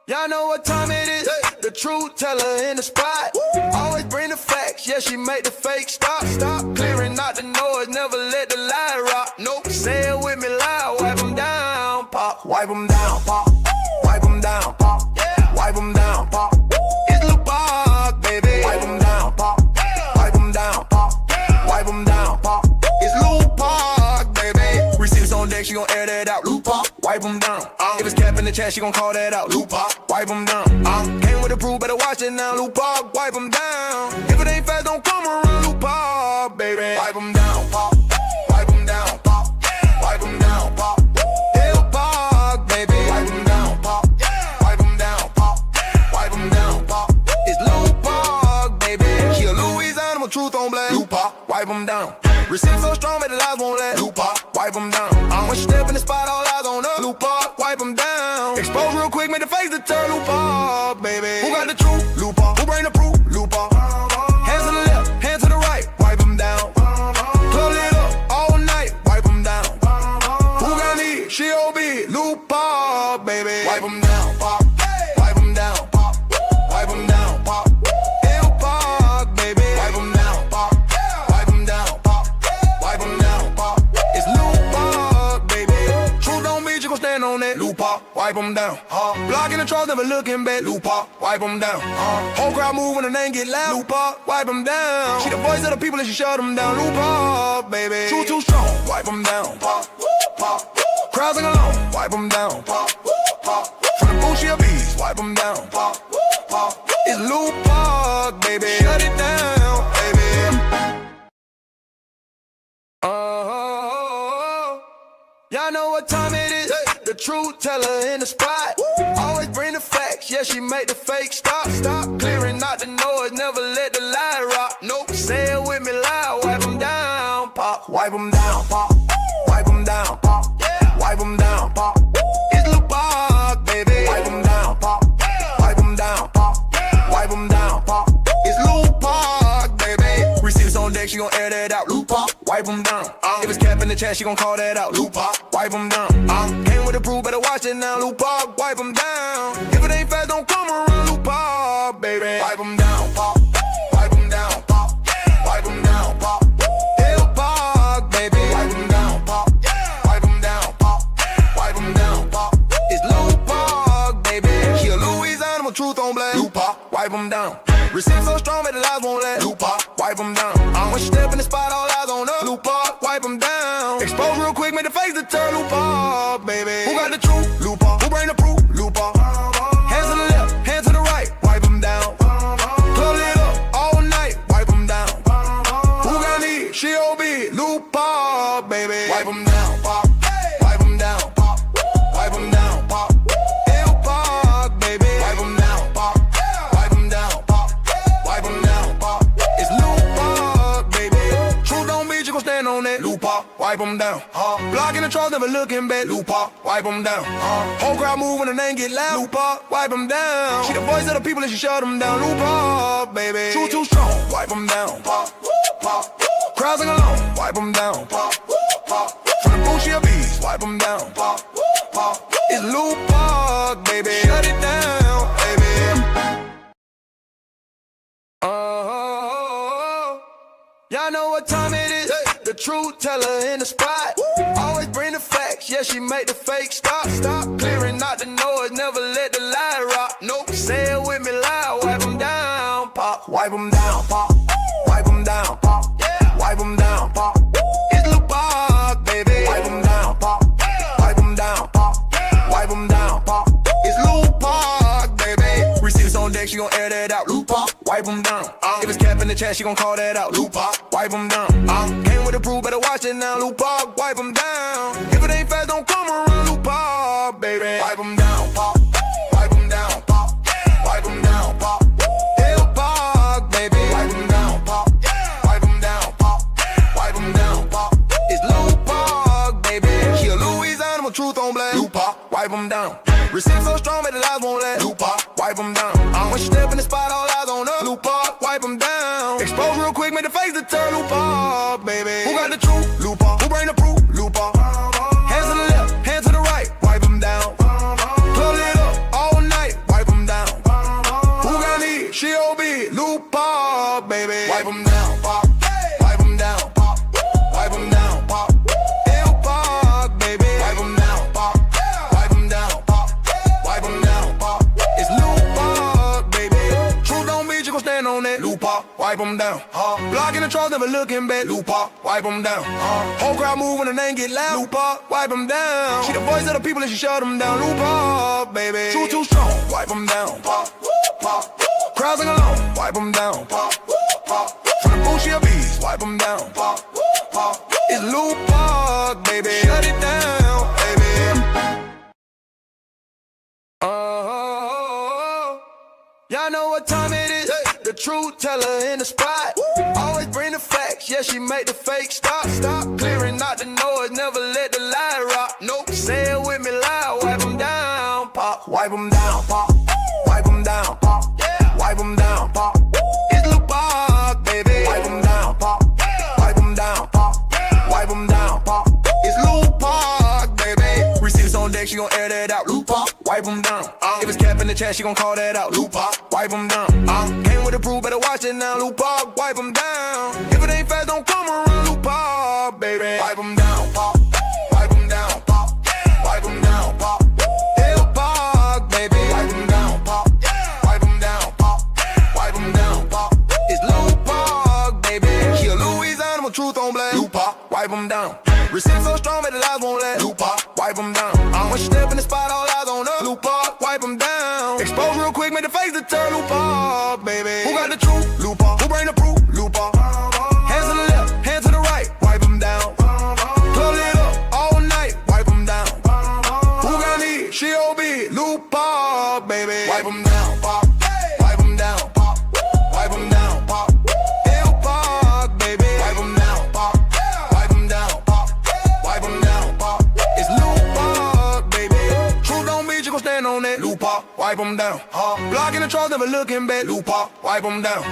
Y'all know what time it is. The truth teller in the spot. Always bring the facts. Yeah, she make the fake stop. Stop clearing out the noise. Never let the lie rock. Nope. Say it with me loud. Wipe them down, pop. Wipe them down, pop. Wipe them down, pop. Yeah. Wipe them down, pop. It's Lil Pop, baby. Wipe them down, pop. Wipe them down, pop. Wipe them down, pop. It's Lil Pop, baby. Receipts on deck, she gon' air that out. Lil Pop, wipe them down. If it's cap in the chat, she gon' call that out. Lil Pop, wipe them down. Came with the proof, better watch it now. Lil Pop, wipe them down. If it ain't fast, don't come around. Lil Pop, baby. Wipe them down, pop. Wipe them down, pop. Wipe them down, pop. Lil Pop, baby. Wipe them down, pop. Wipe them down, pop. Wipe them down, pop. It's Lil Pop, baby. She a Louisiana, with truth on black. Lil Pop, wipe them down. Receipt so strong that the lies won't let. Lil Pop, wipe them down. When she step in the spot, all eyes on her. Lil Pop, wipe them down. Expose real quick, make the face to turn. Lil Pop, baby. Who got the truth? Lil Pop. Who bring the proof? Lil Pop. Hands to the left, hands to the right, wipe them down. Club lit up all night, wipe them down. Who got need? She OB. Lil Pop, baby. Wipe them down, pop. Wipe them down, pop. Wipe them down, pop. Lil Pop, baby. Wipe them down, pop. Wipe them down, pop. Wipe them down, pop. It's Lil Pop, baby. Truth don't mean you gon' stand on that. Lil Pop, wipe them down. Blocking the trolls, never looking back. Lil Pop, wipe them down. Whole crowd move when the name get loud. Lil Pop, wipe them down. She the voice of the people and she shut them down. Lil Pop, baby. Truth too strong, wipe them down. Pop, pop. Crowds sing along, wipe them down. Pop, pop. From the booth, she a beast, wipe them down. Pop, pop. It's Lil Pop, baby. Shut it down, baby. Y'all know what time it is. The truth teller in the spot. Always bring the facts. Yeah, she make the fake stop. Stop clearing out the noise. Never let the lie rock. Nope. Say it with me loud. Wipe them down, pop. Wipe them down, pop. Wipe them down, pop. Yeah. Wipe them down, pop. It's Lil Pop, baby. Wipe them down, pop. Wipe them down, pop. Wipe them down, pop. It's Lil Pop, baby. Receipts on deck, she gon' air that out. Lil Pop, wipe them down. If it's cap in the chat, she gon' call that out. Lil Pop, wipe them down. Came with the proof, better watch it now. Lil Pop, wipe them down. If it ain't fast, don't come around. Lil Pop, baby. Wipe them down, pop. Wipe them down, pop. Wipe them down, pop. Lil Pop, baby. Wipe them down, pop. Wipe them down, pop. Wipe them down, pop. It's Lil Pop, baby. She a Louisiana, with truth on black. Lil Pop, wipe them down. Receipt so strong that the lies won't let. Lil Pop, wipe them down. When she step in the spot, all eyes on her. Lil Pop, wipe them down. Expose real quick, make the face to turn. Lil Pop, baby. Who got the truth? Lil Pop. Who bring the proof? Lil Pop. Hands to the left, hands to the right, wipe them down. Club lit up all night, wipe them down. Who got need? She OB. Lil Pop, baby. Wipe them down, pop. Wipe them down, pop. Wipe them down, pop. Lil Pop, baby. Wipe them down, pop. Wipe them down, pop. Wipe them down, pop. It's Lil Pop, baby. Truth don't mean you gon' stand on that. Lil Pop, wipe them down. Blocking the trolls, never looking back. Lil Pop, wipe them down. Whole crowd move when the name get loud. Lil Pop, wipe them down. She the voice of the people and she shut them down. Lil Pop, baby. Truth too strong, wipe them down. Pop, pop. Crowds sing along, wipe them down. Pop, pop. From the booth, she a beast, wipe them down. Pop, pop. It's Lil Pop, baby. Shut it down, baby. Y'all know what time it is. The truth teller in the spot. Always bring the facts. Yeah, she make the fake stop. Stop clearing out the noise. Never let the lie rock. Nope. Say it with me loud. Wipe them down, pop. Wipe them down, pop. Wipe them down, pop. Yeah. Wipe them down, pop. It's Lil Pop, baby. Wipe them down, pop. Wipe them down, pop. Wipe them down, pop. It's Lil Pop, baby. Receipts on deck, she gon' air that out. Lil Pop, wipe them down. If it's cap in the chat, she gon' call that out. Lil Pop, wipe them down. Came with the proof, better watch it now. Lil Pop, wipe them down. If it ain't fast, don't come around. Lil Pop, baby. Wipe them down, pop. Wipe them down, pop. Wipe them down, pop. Lil Pop, baby. Wipe them down, pop. Wipe them down, pop. Wipe them down, pop. It's Lil Pop, baby. She a Louisiana, with truth on black. Lil Pop, wipe them down. Receipt so strong that the lies won't let. Lil Pop, wipe them down. When she step in the spot, all eyes on her. Lil Pop, wipe them down. Expose real quick, make the face to turn. Lil Pop, baby. Who got the truth? Lil Pop. Who bring the proof? Lil Pop. Hands to the left, hands to the right, wipe them down. Club lit up all night, wipe wipe them down. Blocking the trolls, never looking back. Lupa, wipe them down. Whole crowd move when the name get loud. Lupa, wipe them down. She the voice of the people and she shut them down. Lupa, baby. True too strong, wipe them down. Crowds sing along, wipe them down. From the booth, she a beast, wipe them down. It's Lupa, baby. Shut it down, baby. Y'all know what time it is. The truth teller in the spot. Always bring the facts. Yeah, she make the fake stop. Stop clearing out the noise. Never let the lie rock. Nope. Say it with me loud. Wipe them down, pop. Wipe them down, pop. Wipe them down, pop. Yeah. Wipe them down, pop. It's Lil Pop, baby. Wipe them down, pop. Wipe them down, pop. Wipe them down, pop. It's Lil Pop, baby. Receipts on deck, she gon' air that out. Lil Pop, wipe them down. If it's cap in the chat, she gon' call that out. Lil Pop, wipe them down. Came with the proof, better watch it now. Lil Pop, wipe them down. If it ain't fast, don't come around. Lil Pop, baby. Wipe them down, pop. Wipe them down, pop. Wipe them down, pop. Lil Pop, baby. Wipe them down, pop. Wipe them down, pop. Wipe them down, pop. It's Lil Pop, baby. She a Louisiana with truth on blast. Lil Pop, wipe them down. Receipts so strong, but the lies won't last. Lil Pop, wipe them down. When she step in the spot, all eyes on her. Lil Pop, wipe them down. Expose real quick, make the face to turn. Lil Pop, baby. Who got the truth? Lil Pop. Who bring the proof? Lil Pop. Hands to the left, hands to the right, wipe them down. Club lit up all night, wipe them down. Who got need? She OB. Lil Pop, baby. Wipe them down, pop. Wipe them down, pop. Wipe them down, pop. Lil Pop, baby. Wipe them down, pop. Wipe them down, pop. Wipe them down, pop. It's Lil Pop, baby. Truth don't beat, you gon' stand on that. Lil Pop, wipe them down. Blocking the trolls, never looking back. Lil Pop, wipe them down.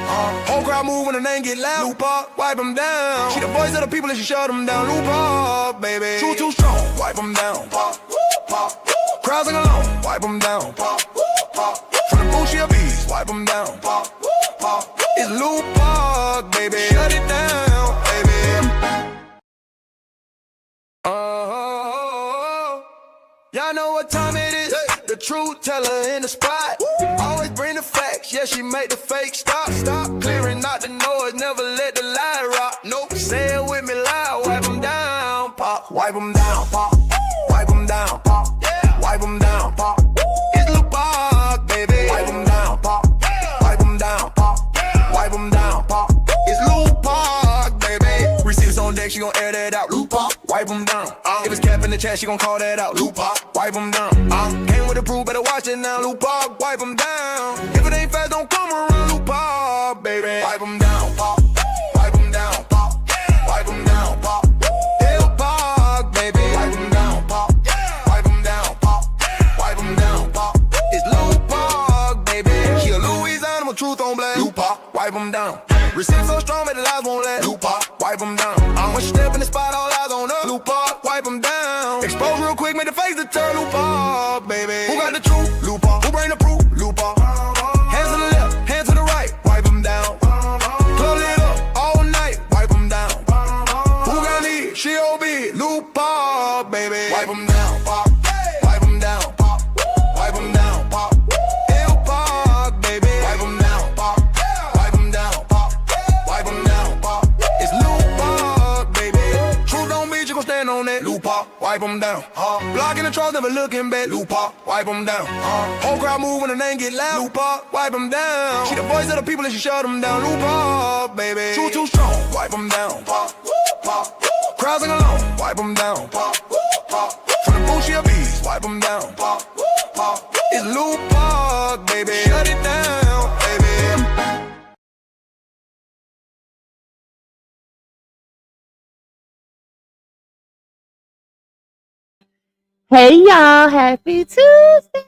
Whole crowd move when the name get loud. Lil Pop, wipe them down. She the voice of the people and she shut them down. Lil Pop, baby. True too strong, wipe them down. Crowd sing along, wipe them down. From the booth, she a beast, wipe them down. It's Lil Pop, baby. Shut it down, baby. Y'all know what time it is. The truth teller in the spot. Always bring the facts. Yeah, she make the fake stop. Stop clearing out the noise. Never let the lie rock. Nope. Say it with me loud. Wipe them down, pop. Wipe them down, pop. Wipe them down, pop. Yeah. Wipe them down, pop. It's Lil Pop, baby. Wipe them down, pop. Wipe them down, pop. Wipe them down, pop. It's Lil Pop, baby. Receipts on deck, she gon' air that out. Lil Pop, wipe them down. If it's cap in the chat, she gon' call that out. Lil Pop, wipe them down. Came with the proof, better watch it now. Lil Pop, wipe them down. If it ain't fast, don't come around. Lil Pop, baby. Wipe them down, pop. Wipe them down, pop. Wipe them down, pop. Lil Pop, baby. Wipe them down, pop. Wipe them down, pop. Wipe them down, pop. It's Lil Pop, baby. She a Louisiana with truth on blast. Lil Pop, wipe them down. Receipts so strong, but the lies won't last. Lil Pop, wipe them down. When she step in the spot, all eyes on her. Lil Pop, wipe them down. Expose real quick, make the face to turn. Lil Pop, baby. Who got the truth? Lil Pop. Who bring the proof? Lil Pop. Hands to the left, hands to the right, wipe them down. Club lit up all night, wipe them down. Who got need? She OB. Lil Pop, baby. Wipe them down, pop. Wipe them down, pop. Wipe them down, pop. Lil Pop, baby. Wipe them down, pop. Wipe them down, pop. Wipe them down, pop. It's Lil Pop, baby. Truth don't beat, you gon' stand on that. Lil Pop, wipe them down. Blocking the trolls, never looking back. Lil Pop, wipe them down. Whole crowd move when the name get loud. Lil Pop, wipe them down. She the voice of the people and she shut them down. Lil Pop, baby. Truth too strong, wipe them down. Crowd sing along, wipe them down. From the booth, she a beast, wipe them down. It's Lil Pop, baby. Shut it down, baby. Hey y'all, happy Tuesday.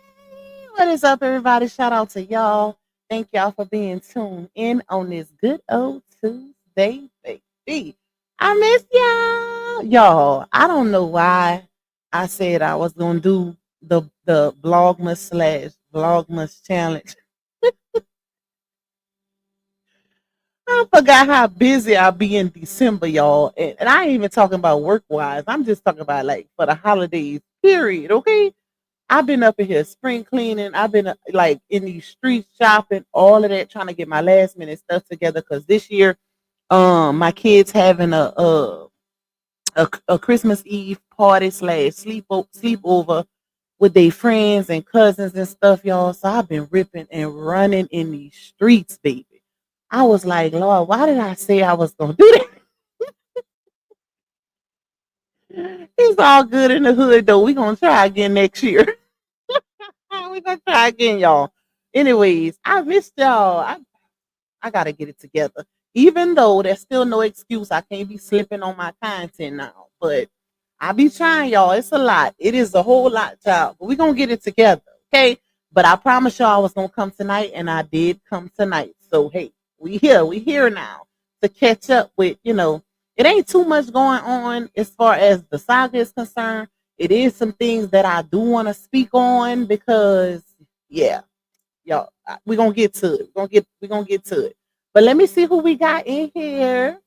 What is up, everybody? Shout out to y'all. Thank y'all for being tuned in on this good old Tuesday, baby. I miss y'all. Y'all, I don't know why I said I was gonna do the Vlogmas challenge. I forgot how busy I'll be in December, y'all. And I ain't even talking about work-wise. I'm just talking about like for the holidays, period, okay? I've been up in here spring cleaning. I've been like in these streets shopping, all of that, trying to get my last minute stuff together. Cause this year, my kids having a Christmas Eve party slash sleepover with their friends and cousins and stuff, y'all. So I've been ripping and running in these streets, baby. I was like, Lord, why did I say I was gonna do that? It's all good in the hood though. We gonna try again next year. We gonna try again, y'all. Anyways, I missed y'all. I gotta get it together. Even though there's still no excuse, I can't be slipping on my content now. But I be trying, y'all. It's a lot. It is a whole lot, y'all. But we gonna get it together, okay? But I promise y'all I was gonna come tonight, and I did come tonight. So hey, we here now to catch up with, it ain't too much going on as far as the saga is concerned. It is some things that I do want to speak on because yeah, y'all, we're gonna get to it. We're gonna get to it. But let me see who we got in here.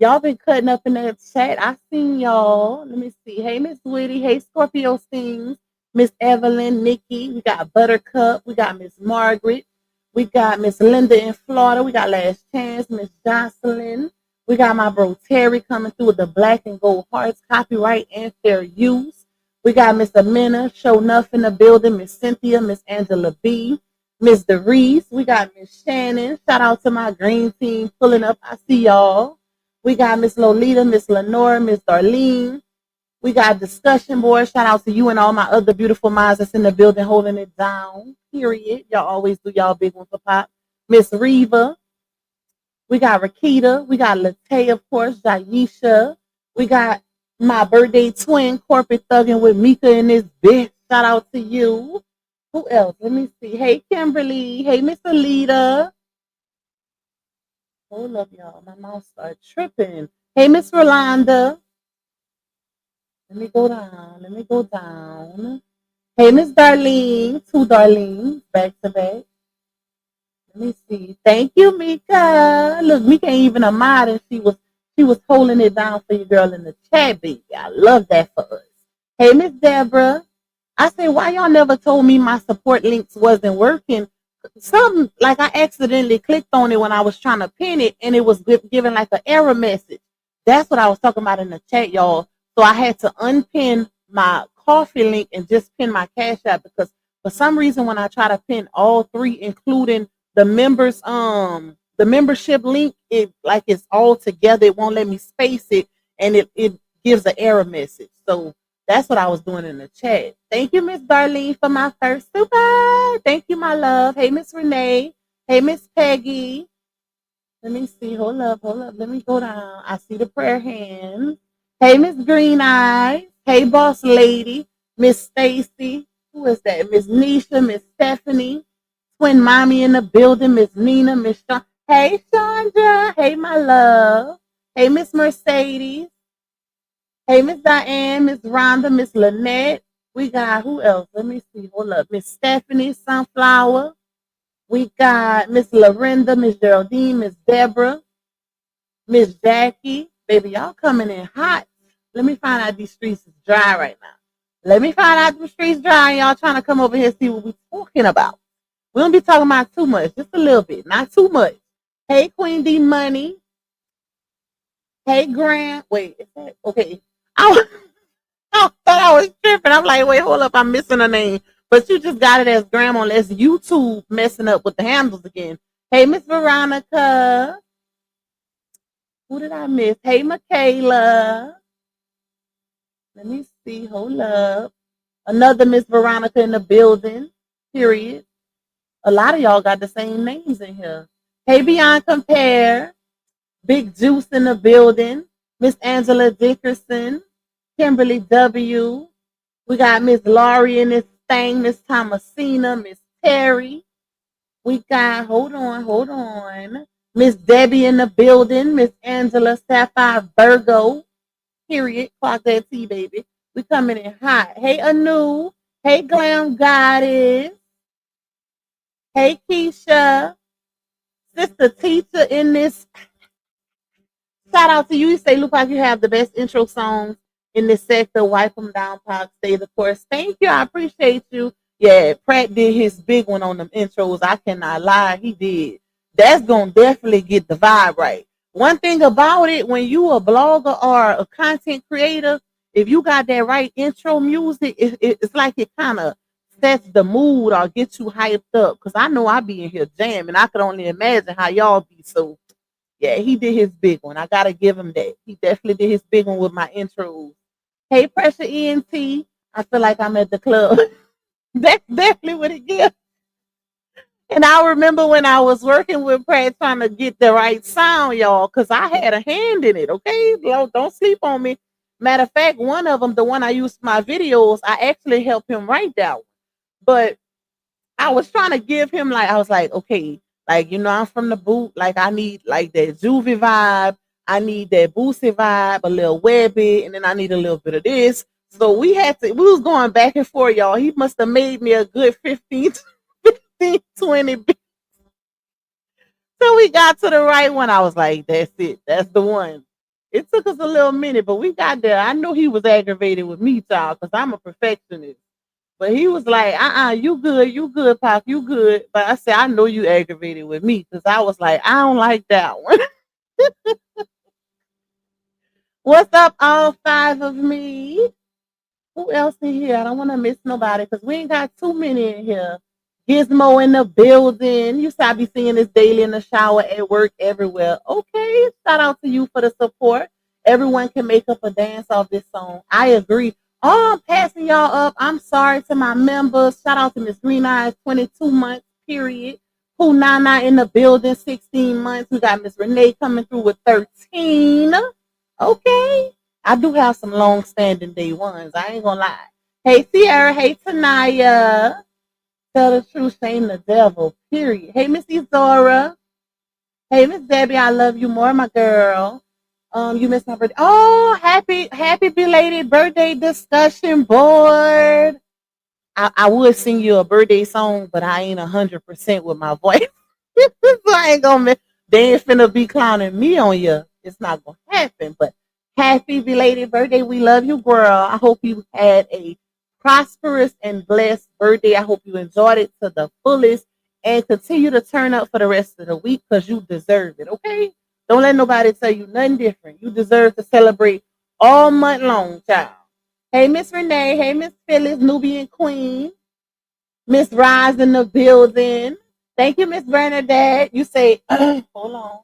Y'all been cutting up in that chat. I seen y'all. Let me see. Hey, Miss Witty. Hey, Scorpio Sings. Miss Evelyn, Nikki. We got Buttercup. We got Miss Margaret. We got Miss Linda in Florida. We got Last Chance. Miss Jocelyn. We got my bro Terry coming through with the Black and Gold Hearts, copyright and fair use. We got Miss Amina, Show Nuff in the building. Miss Cynthia, Miss Angela B. Miss DeReese, we got Miss Shannon. Shout out to my green team pulling up. I see y'all. We got Miss Lolita, Miss Lenore, Miss Darlene. We got discussion board. Shout out to you and all my other beautiful minds that's in the building holding it down. Period. Y'all always do y'all big one for pop. Miss Reva. We got Rakita. We got Latae, of course, Jaisha. We got my birthday twin, Corporate Thugging with Mika in this bitch. Shout out to you. Who else? Let me see. Hey, Kimberly. Hey, Miss Alita. Hold up, y'all. My mouth started tripping. Hey, Miss Rolanda. Let me go down. Let me go down. Hey, Miss Darlene. Two Darlenes back to back. Let me see. Thank you, Mika. Look, Mika ain't even a mod, and she was holding it down for you, girl, in the chat, baby. I love that for us. Hey, Miss Deborah. I said, why y'all never told me my support links wasn't working? Something like I accidentally clicked on it when I was trying to pin it, and it was giving like an error message. That's what I was talking about in the chat, y'all. So I had to unpin my coffee link and just pin my Cash App because for some reason when I try to pin all three, including the membership link, it like it's all together. It won't let me space it, and it gives an error message. So that's what I was doing in the chat. Thank you, Miss Darlene, for my first super. Thank you, my love. Hey, Miss Renee. Hey, Miss Peggy. Let me see. Hold up. Let me go down. I see the prayer hands. Hey, Miss Green Eyes. Hey, Boss Lady. Miss Stacy. Who is that? Miss Nisha. Miss Stephanie. Twin Mommy in the building. Miss Nina. Miss Sean. Hey, Chandra. Hey, my love. Hey, Miss Mercedes. Hey, Miss Diane, Miss Rhonda, Miss Lynette. We got who else? Let me see. Hold up. Miss Stephanie Sunflower. We got Miss Lorinda, Miss Geraldine, Miss Deborah, Miss Jackie. Baby, y'all coming in hot. Let me find out these streets is dry right now. Let me find out the streets dry. Y'all trying to come over here and see what we talking about. We don't be talking about too much, just a little bit, not too much. Hey, Queen D Money. Hey, Grant. Wait, is that okay? I thought I was tripping. I'm like, wait, hold up, I'm missing a name. But you just got it as Grandma unless YouTube messing up with the handles again. Hey, Miss Veronica. Who did I miss? Hey, Michaela. Let me see. Hold up. Another Miss Veronica in the building. Period. A lot of y'all got the same names in here. Hey, Beyond Compare. Big Juice in the building. Miss Angela Dickerson. Kimberly W. We got Miss Laurie in this thing, Miss Thomasina, Miss Terry. We got, hold on. Miss Debbie in the building, Miss Angela Sapphire Virgo. Period. Clock that T, baby. We coming in hot. Hey, Anu. Hey, Glam Goddess. Hey, Keisha. Sister Teacher in this. Shout out to you. You say, look like you have the best intro songs in this sector. Wipe them down, Pac. Stay the course. Thank you. I appreciate you. Yeah, Pratt did his big one on them intros. I cannot lie. He did. That's going to definitely get the vibe right. One thing about it, when you a blogger or a content creator, if you got that right intro music, it's like it kind of sets the mood or gets you hyped up. Cause I know I be in here jamming. I could only imagine how y'all be. So yeah, he did his big one. I gotta give him that. He definitely did his big one with my intros. Hey, Pressure ENT. I feel like I'm at the club. That's definitely what it gives. And I remember when I was working with Pratt trying to get the right sound, y'all, because I had a hand in it. Okay, don't sleep on me. Matter of fact, one of them, the one I used for my videos, I actually helped him write that one. But I was trying to give him like, I was like, okay, like, I'm from the boot. Like I need like that juvie vibe. I need that Boosie vibe, a little webby, and then I need a little bit of this. So we was going back and forth, y'all. He must have made me a good 15, 15, 20. So we got to the right one. I was like, that's it. That's the one. It took us a little minute, but we got there. I knew he was aggravated with me, child, because I'm a perfectionist. But he was like, you good, Pop, you good. But I said, I know you aggravated with me because I was like, I don't like that one. What's up, all five of me? Who else in here? I don't want to miss nobody because we ain't got too many in here. Gizmo in the building. You see, I be seeing this daily in the shower, at work, everywhere. Okay, shout out to you for the support. Everyone can make up a dance off this song. I agree. Oh, I'm passing y'all up. I'm sorry to my members. Shout out to Miss Green Eyes, 22 months, period. Who Nana in the building, 16 months. We got Miss Renee coming through with 13. Okay. I do have some long standing day ones. I ain't gonna lie. Hey Sierra, hey Tanaya. Tell the truth, shame the devil. Period. Hey Missy Zora. Hey Miss Debbie, I love you more, my girl. You missed my birthday. Oh, happy belated birthday discussion board. I would sing you a birthday song, but I ain't 100% with my voice. So I ain't gonna they ain't finna be clowning me on you. It's not gonna happen. But happy belated birthday. We love you, girl. I hope you had a prosperous and blessed birthday. I hope you enjoyed it to the fullest and continue to turn up for the rest of the week because you deserve it. Okay? Don't let nobody tell you nothing different. You deserve to celebrate all month long, child. Hey, Miss Renee. Hey, Miss Phyllis, Nubian Queen. Miss Rise in the building. Thank you, Miss Bernadette. You say, hold on.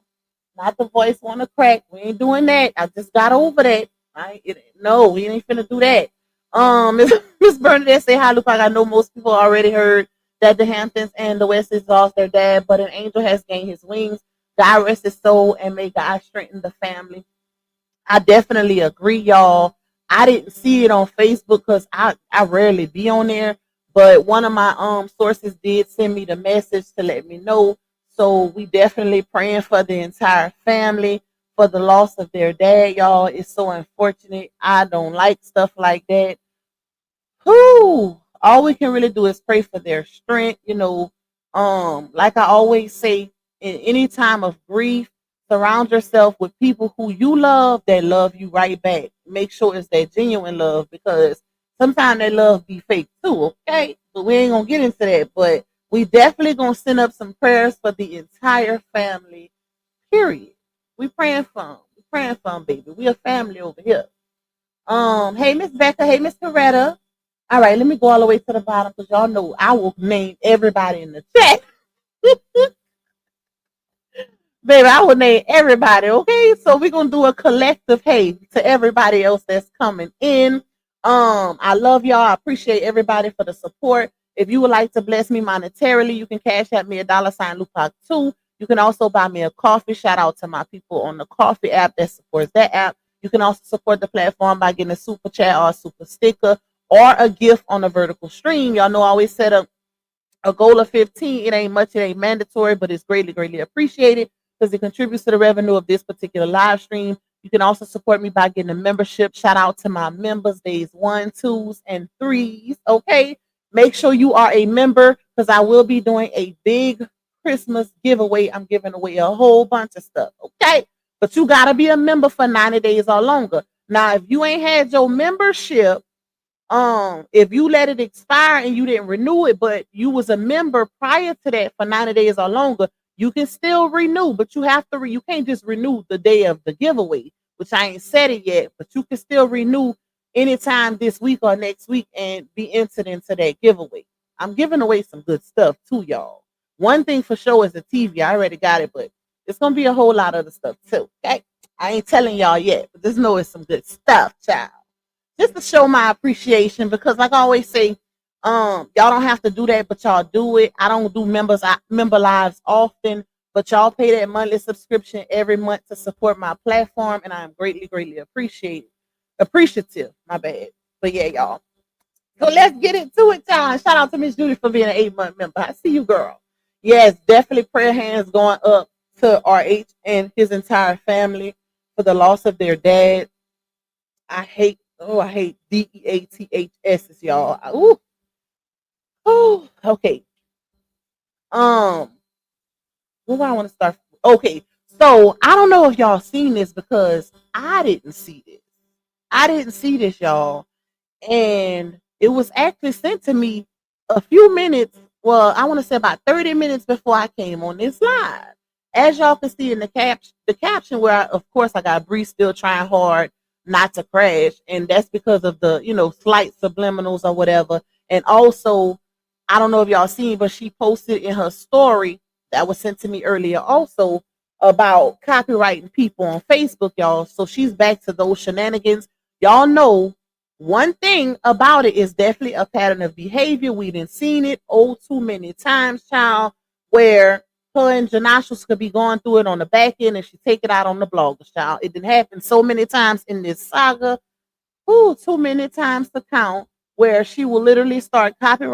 Not the voice want to crack. We ain't doing that. I just got over that. No, we ain't finna do that. Miss Bernadette say hi, Lupac. I know most people already heard that the Hamptons and the Wesleys lost their dad, but an angel has gained his wings. God rest his soul and may God strengthen the family. I definitely agree, y'all. I didn't see it on Facebook because I rarely be on there. But one of my sources did send me the message to let me know. So we definitely praying for the entire family for the loss of their dad, y'all. It's so unfortunate. I don't like stuff like that. Who all we can really do is pray for their strength, like I always say, in any time of grief, surround yourself with people who you love that love you right back. Make sure it's that genuine love because sometimes that love be fake too, okay? So we ain't gonna get into that, but we definitely gonna send up some prayers for the entire family, period. We praying for them. We praying for them, baby. We a family over here. Hey Miss Becca, hey Miss Coretta. All right, let me go all the way to the bottom because y'all know I will name everybody in the chat. Baby, I will name everybody, okay? So we're gonna do a collective hey to everybody else that's coming in. I love y'all. I appreciate everybody for the support. If you would like to bless me monetarily, you can cash at me $sign Lupac 2. You can also buy me a coffee. Shout out to my people on the coffee app that supports that app. You can also support the platform by getting a super chat or a super sticker or a gift on a vertical stream. Y'all know I always set up a goal of 15. It ain't much, it ain't mandatory, but it's greatly, greatly appreciated because it contributes to the revenue of this particular live stream. You can also support me by getting a membership. Shout out to my members, days 1, 2s, and 3s. Okay. Make sure you are a member because I will be doing a big Christmas giveaway. I'm giving away a whole bunch of stuff. Okay. But you got to be a member for 90 days or longer. Now, if you ain't had your membership, if you let it expire and you didn't renew it, but you was a member prior to that for 90 days or longer, you can still renew, but you have to you can't just renew the day of the giveaway, which I ain't said it yet, but you can still renew anytime this week or next week and be entered into that giveaway. I'm giving away some good stuff too, y'all. One thing for sure is the TV. I already got it, but it's gonna be a whole lot of other stuff too. Okay. I ain't telling y'all yet, but just know it's some good stuff, child. Just to show my appreciation, because like I always say, y'all don't have to do that, but y'all do it. I don't do member lives often, but y'all pay that monthly subscription every month to support my platform, and I am greatly appreciative. My bad. But yeah, y'all. So let's get into it, y'all. Shout out to Miss Judy for being an 8-month member. I see you, girl. Yes, definitely prayer hands going up to RH and his entire family for the loss of their dad. I hate DEATHS's, y'all. Ooh, oh, okay. Where do I want to start? Okay, so I don't know if y'all seen this because I didn't see this. I didn't see this, y'all, and it was actually sent to me a few minutes. Well, I want to say about 30 minutes before I came on this live. As y'all can see in the caption, where of course I got Bree still trying hard not to crash, and that's because of the slight subliminals or whatever. And also, I don't know if y'all seen, but she posted in her story that was sent to me earlier also about copyrighting people on Facebook, y'all. So she's back to those shenanigans. Y'all know one thing about it is definitely a pattern of behavior. We done seen it too many times, child, where her and Janashus could be going through it on the back end and she take it out on the bloggers, child. It didn't happen so many times in this saga. Too many times to count, where she will literally start copy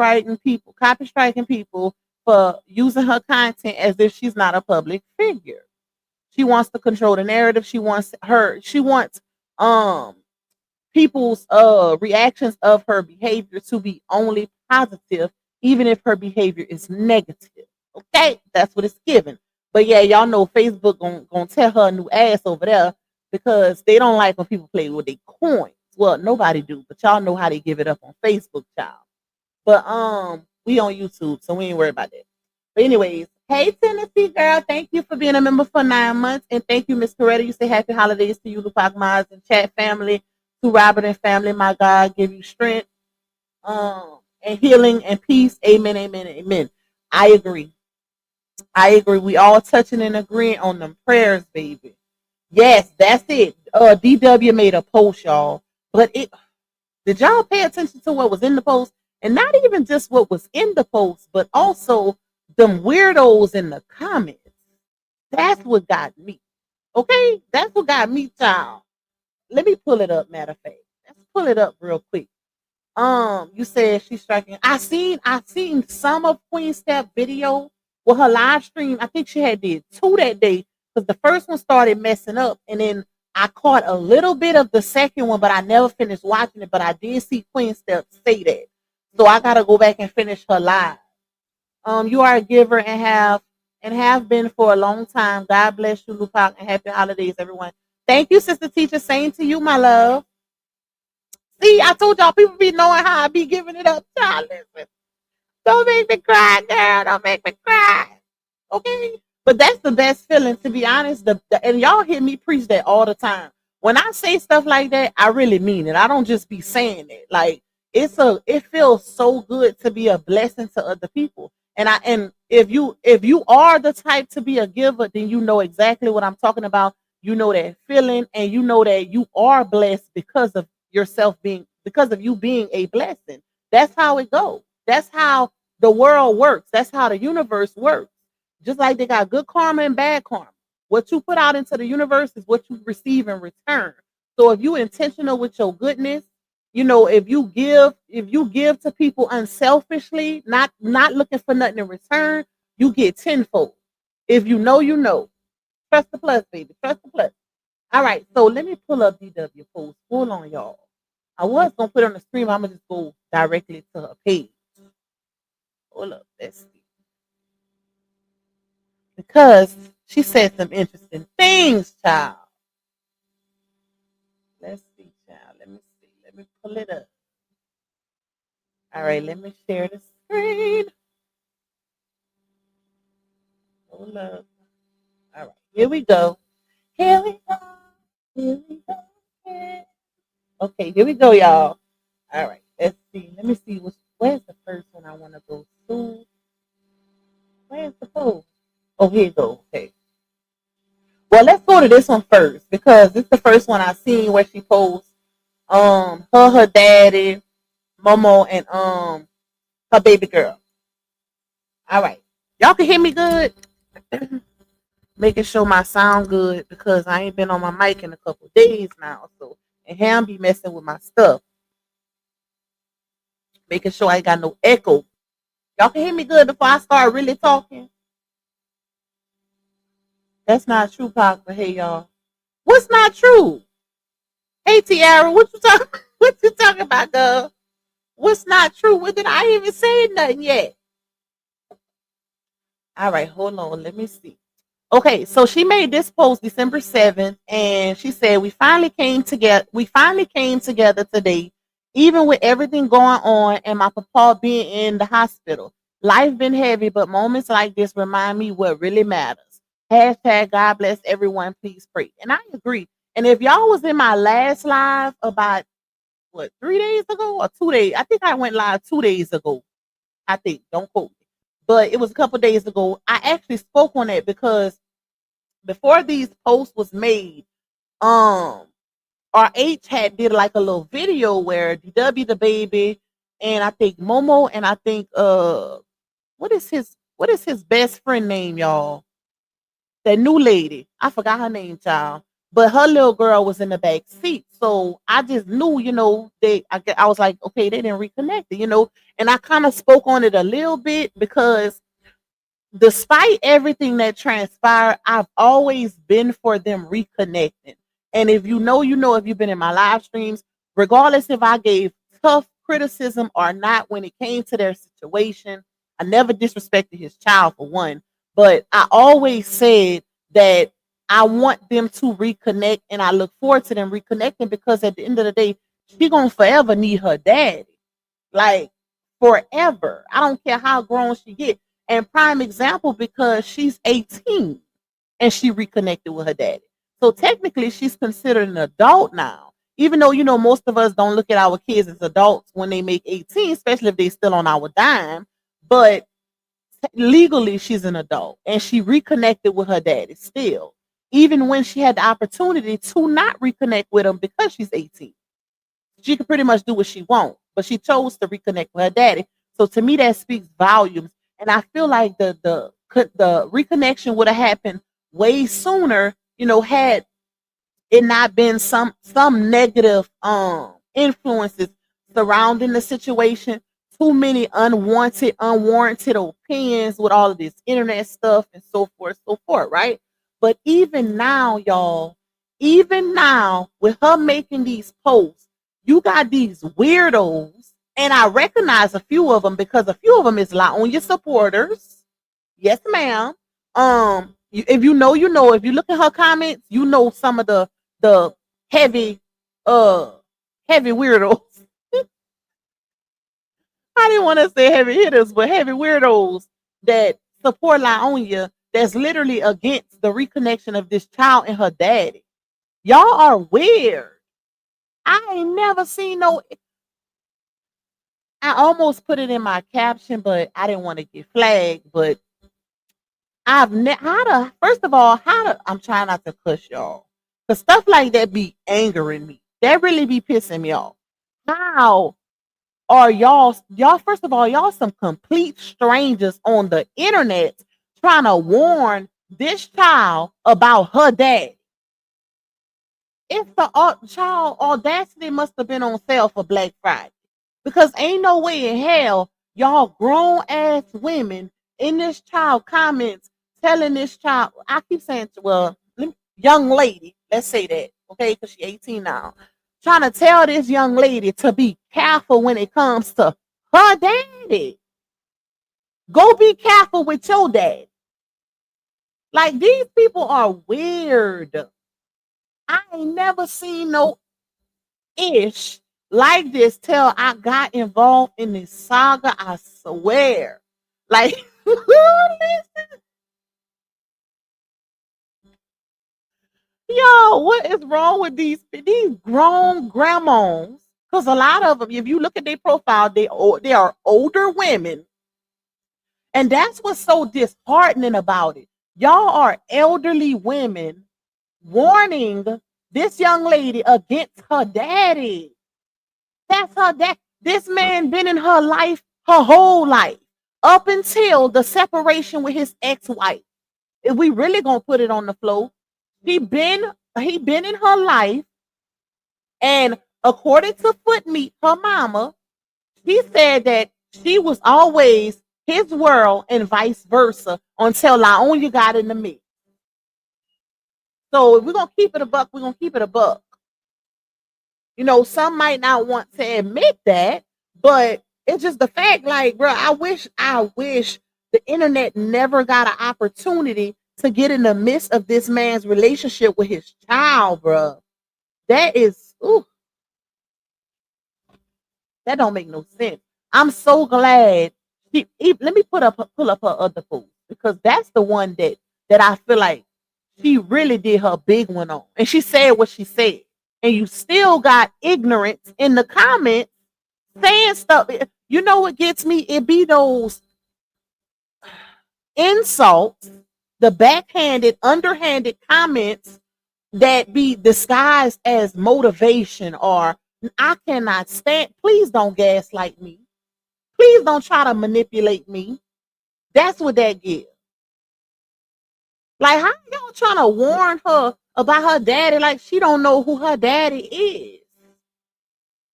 striking people for using her content as if she's not a public figure. She wants to control the narrative. She wants um people's reactions of her behavior to be only positive, even if her behavior is negative. Okay, that's what it's given. But yeah, y'all know Facebook gonna tell her a new ass over there because they don't like when people play with their coins. Well, nobody do, but y'all know how they give it up on Facebook, child. But we on YouTube, so we ain't worried about that. But anyways, hey Tennessee girl, thank you for being a member for 9 months, and thank you, Miss Coretta. You say happy holidays to you, Lupac Maz and chat family, to Robert and family. My God, give you strength, and healing and peace. Amen, amen, amen. I agree. I agree. We all touching and agreeing on them prayers, baby. Yes, that's it. DW made a post, y'all, but it did y'all pay attention to what was in the post? And not even just what was in the post, but also them weirdos in the comments. That's what got me. Okay? That's what got me, child. Let me pull it up, matter of fact. Let's pull it up real quick. You said she's striking. I seen some of Queen Step video with her live stream. I think she had did 2 that day because the first one started messing up, and then I caught a little bit of the second one, but I never finished watching it. But I did see Queen Step say that, so I gotta go back and finish her live. You are a giver and have been for a long time. God bless you, Lupac, and happy holidays, everyone. Thank you, Sister Teacher. Same to you, my love. See, I told y'all people be knowing how I be giving it up. Child, listen. Don't make me cry, girl. Don't make me cry. Okay? But that's the best feeling, to be honest. And y'all hear me preach that all the time. When I say stuff like that, I really mean it. I don't just be saying it. Like it feels so good to be a blessing to other people. And if you are the type to be a giver, then you know exactly what I'm talking about. You know that feeling, and you know that you are blessed because of you being a blessing. That's how it goes. That's how the world works. That's how the universe works. Just like they got good karma and bad karma. What you put out into the universe is what you receive in return. So if you intentional with your goodness, if you give to people unselfishly, not looking for nothing in return, you get tenfold. If you know, you know. Trust the plus, baby. Trust the plus. All right, so let me pull up DW post. Hold on, y'all. I was gonna put it on the stream. I'm gonna just go directly to her page. Hold up, let's see. Because she said some interesting things, child. Let's see. Let me pull it up. All right, let me share the screen. Hold up. All right, here we go. Here we go. Here we go. Yeah. Okay, here we go, y'all. All right, let's see. Let me see where's the first one I want to go to. Where's the post? Oh, here you go. Okay. Well, let's go to this one first because it's the first one I seen where she posts her daddy, Momo, and her baby girl. All right. Y'all can hear me good? Making sure my sound good because I ain't been on my mic in a couple of days now. So and him be messing with my stuff. Making sure I ain't got no echo. Y'all can hear me good before I start really talking. That's not true, Papa. Hey y'all. What's not true? Hey Tiara, what you talking what you talking about, girl? What's not true? What did I even say nothing yet? All right, hold on. Let me see. Okay, so she made this post December 7th, and she said, we finally came together. We finally came together today, even with everything going on and my papa being in the hospital. Life been heavy, but moments like this remind me what really matters. Hashtag God bless everyone. Please pray. And I agree. And if y'all was in my last live about what 3 days ago or 2 days, I think I went live 2 days ago. I think, don't quote me, but it was a couple days ago. I actually spoke on it because before these posts was made, RH had did like a little video where DW the baby and I think Momo and I think what is his best friend name, y'all? That new lady. I forgot her name, child. But her little girl was in the back seat. So I just knew, I was like, okay, they didn't reconnect it. And I kind of spoke on it a little bit because despite everything that transpired, I've always been for them reconnecting. And if you know, if you've been in my live streams, regardless if I gave tough criticism or not when it came to their situation, I never disrespected his child for one, but I always said that I want them to reconnect and I look forward to them reconnecting because at the end of the day, she gonna forever need her daddy. Like forever. I don't care how grown she get. And prime example because she's 18 and she reconnected with her daddy. So technically she's considered an adult now. Even though most of us don't look at our kids as adults when they make 18, especially if they're still on our dime. But legally she's an adult and she reconnected with her daddy still. Even when she had the opportunity to not reconnect with him because she's 18. She could pretty much do what she wants, but she chose to reconnect with her daddy. So to me, that speaks volumes. And I feel like the reconnection would have happened way sooner, had it not been some negative influences surrounding the situation. Too many unwarranted opinions with all of this internet stuff and so forth, right? But even now, y'all, even now, with her making these posts, you got these weirdos, and I recognize a few of them because a few of them is LaOnya supporters. Yes, ma'am. If you know, you know. If you look at her comments, you know some of the heavy, uh, heavy weirdos. I didn't want to say heavy hitters, but heavy weirdos that support LaOnya that's literally against the reconnection of this child and her daddy. Y'all are weird. I ain't never seen no. I almost put it in my caption, but I didn't want to get flagged. But first of all, I'm trying not to cuss y'all. Because stuff like that be angering me. That really be pissing me off. How are y'all, first of all, y'all some complete strangers on the internet trying to warn this child about her dad. If the child audacity must have been on sale for Black Friday. Because ain't no way in hell y'all grown ass women in this child comments telling this child, I keep saying, well, young lady, let's say that, okay, because she's 18 now, trying to tell this young lady to be careful when it comes to her daddy. Go be careful with your dad. Like, these people are weird. I ain't never seen no ish like this till I got involved in this saga. I swear. Like, listen, yo, what is wrong with these grown grandmas? Because a lot of them, if you look at their profile, they are older women. And that's what's so disheartening about it. Y'all are elderly women warning this young lady against her daddy. That's her dad. This man been in her life her whole life up until the separation with his ex-wife. If we really gonna put it on the floor, he been in her life, and according to Footmeat, her mama, she said that she was always his world and vice versa until Laonya got in the mix. So if we're gonna keep it a buck, we're gonna keep it a buck. You know, some might not want to admit that, but it's just the fact, like, bro, I wish the internet never got an opportunity to get in the midst of this man's relationship with his child, bro. That is, ooh, that don't make no sense. I'm so glad. Let me pull up her other post because that's the one that I feel like she really did her big one on, and she said what she said. And you still got ignorance in the comments saying stuff. You know what gets me? It be those insults, the backhanded, underhanded comments that be disguised as motivation or I cannot stand. Please don't gaslight me. Please don't try to manipulate me. That's what that gives. Like, how y'all trying to warn her about her daddy like she don't know who her daddy is?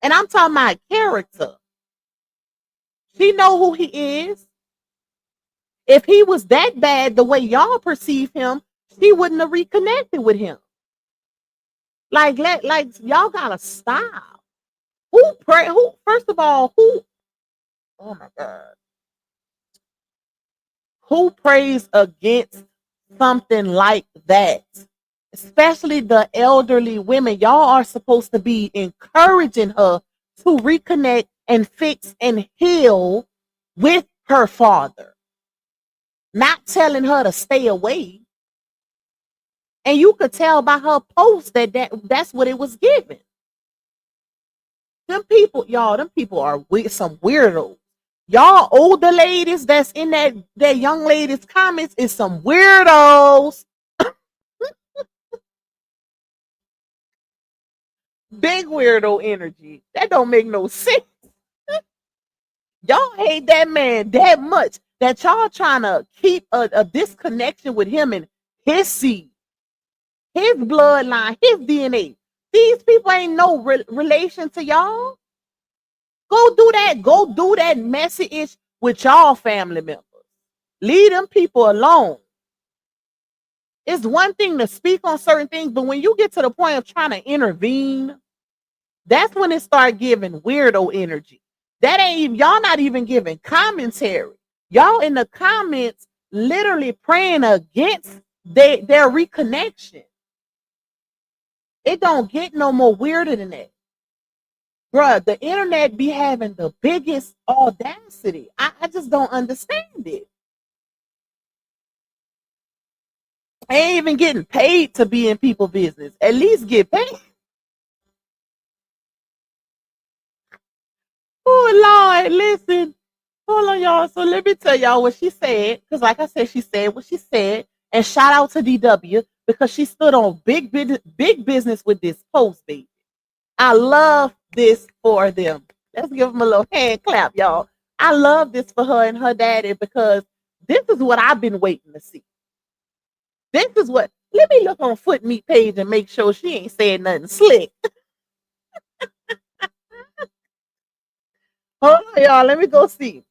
And I'm talking about character. She know who he is. If he was that bad the way y'all perceive him, she wouldn't have reconnected with him. Like y'all gotta stop. Who first of all, who oh my god. Who prays against something like that? Especially the elderly women. Y'all are supposed to be encouraging her to reconnect and fix and heal with her father, not telling her to stay away. And you could tell by her post that's what it was given. Them people, y'all, them people are some weirdos. Y'all older ladies that's in that young lady's comments is some weirdos. Big weirdo energy. That don't make no sense. Y'all hate that man that much that y'all trying to keep a disconnection with him and his seed, his bloodline, his DNA. These people ain't no relation to y'all. Go do that. Go do that messy with y'all family members. Leave them people alone. It's one thing to speak on certain things, but when you get to the point of trying to intervene, that's when it start giving weirdo energy. That ain't even, y'all not even giving commentary. Y'all in the comments literally praying against their reconnection. It don't get no more weirder than that. Bruh, the internet be having the biggest audacity. I just don't understand it. I ain't even getting paid to be in people's business. At least get paid. Oh Lord, listen. Hold on, y'all. So let me tell y'all what she said. Because like I said, she said what she said. And shout out to DW because she stood on big business with this post, baby. I love this for them. Let's give them a little hand clap, y'all. I love this for her and her daddy because this is what I've been waiting to see. This is what. Let me look on Foot Meat page and make sure she ain't saying nothing slick. Hold on, y'all. Let me go see.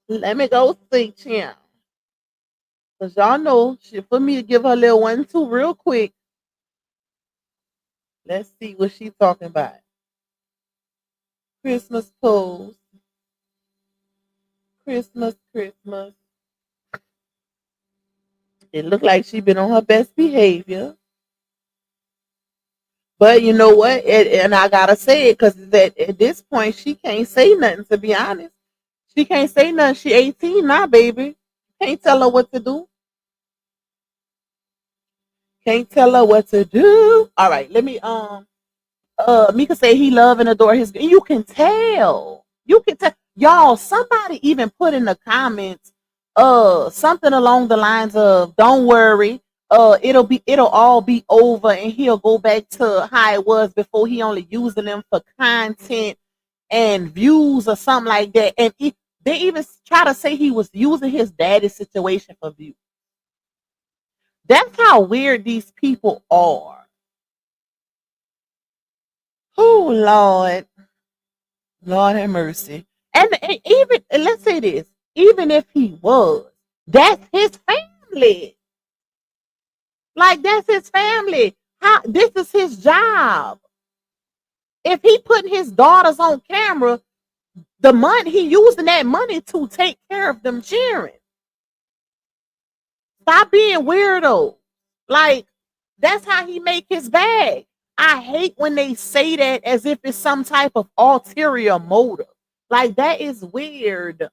Let me go see, Chiam. Because y'all know, for me to give her a little 1-2 real quick. Let's see what she's talking about. Christmas post. Christmas. It looked like she been on her best behavior. But you know what? And I gotta say it because at this point she can't say nothing. To be honest, she can't say nothing. She 18 now, baby. Can't tell her what to do. Can't tell her what to do. All right, let me Mika say he love and adore his. You can tell. You can tell. Y'all, somebody even put in the comments something along the lines of don't worry, it'll all be over and he'll go back to how it was before, he only using them for content and views or something like that. And they even try to say he was using his daddy's situation for views. That's how weird these people are. Oh Lord. Lord have mercy. And even let's say this, even if he was, that's his family. Like that's his family. How this is his job. If he putting his daughters on camera, the money he using that money to take care of them children. Stop being weirdo. Like that's how he make his bag. I hate when they say that as if it's some type of ulterior motive. Like that is weird.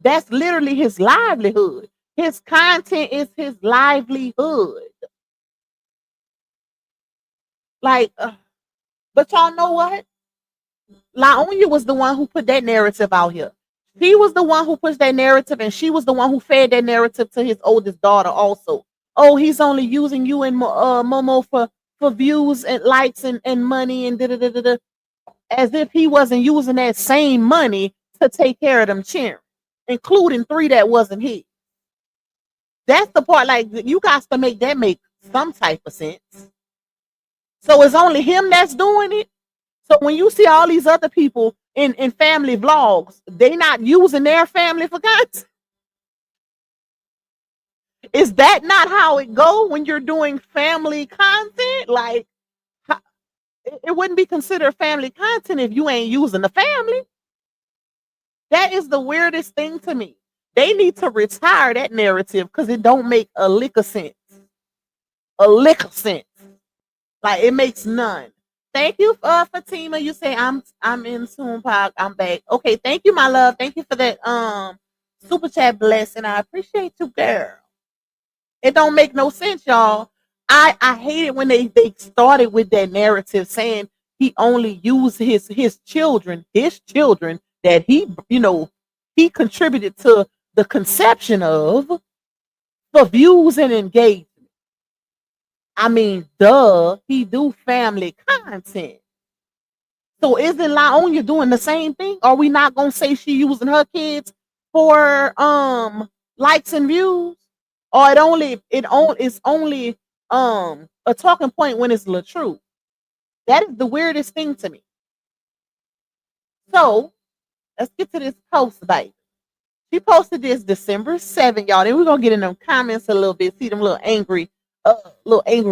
That's literally his livelihood. His content is his livelihood. Like, but y'all know what? Laonya was the one who put that narrative out here. She was the one who pushed that narrative, and she was the one who fed that narrative to his oldest daughter also. Oh, he's only using you and Momo for views and likes and money and da da da da da. As if he wasn't using that same money to take care of them children, including 3 that wasn't his. That's the part, like, you got to make that make some type of sense. So it's only him that's doing it. So when you see all these other people in family vlogs, they not using their family for content. Is that not how it go when you're doing family content? Like, it wouldn't be considered family content if you ain't using the family. That is the weirdest thing to me. They need to retire that narrative because it don't make a lick of sense. A lick of sense. Like it makes none. Thank you, Fatima. You say I'm in Soon Park. I'm back. Okay, thank you, my love. Thank you for that super chat blessing. I appreciate you, girl. It don't make no sense, y'all. I hate it when they started with that narrative saying he only used his children that he contributed to the conception of for views and engagement. I mean, duh, he do family content. So isn't Laonya doing the same thing? Are we not gonna say she using her kids for likes and views? Or it's only a talking point when it's LaTruth. That is the weirdest thing to me. So let's get to this post, baby. She posted this December 7th, y'all. Then we're gonna get in them comments a little bit, see them little angry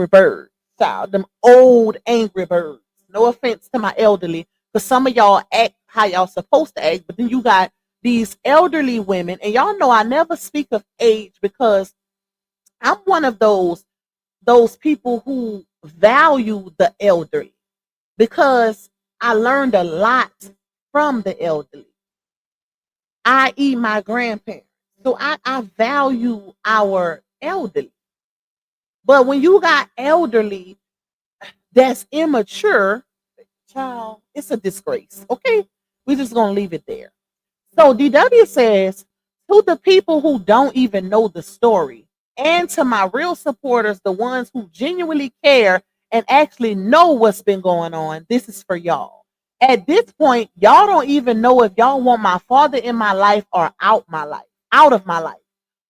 birds. Child, them old angry birds. No offense to my elderly, because some of y'all act how y'all supposed to act, but then you got these elderly women, and y'all know I never speak of age because I'm one of those people who value the elderly because I learned a lot from the elderly, i.e. my grandparents. So I value our elderly. But when you got elderly that's immature, child, it's a disgrace. Okay? We're just going to leave it there. So DW says, to the people who don't even know the story, and to my real supporters, the ones who genuinely care and actually know what's been going on, this is for y'all. At this point, y'all don't even know if y'all want my father in my life or out of my life.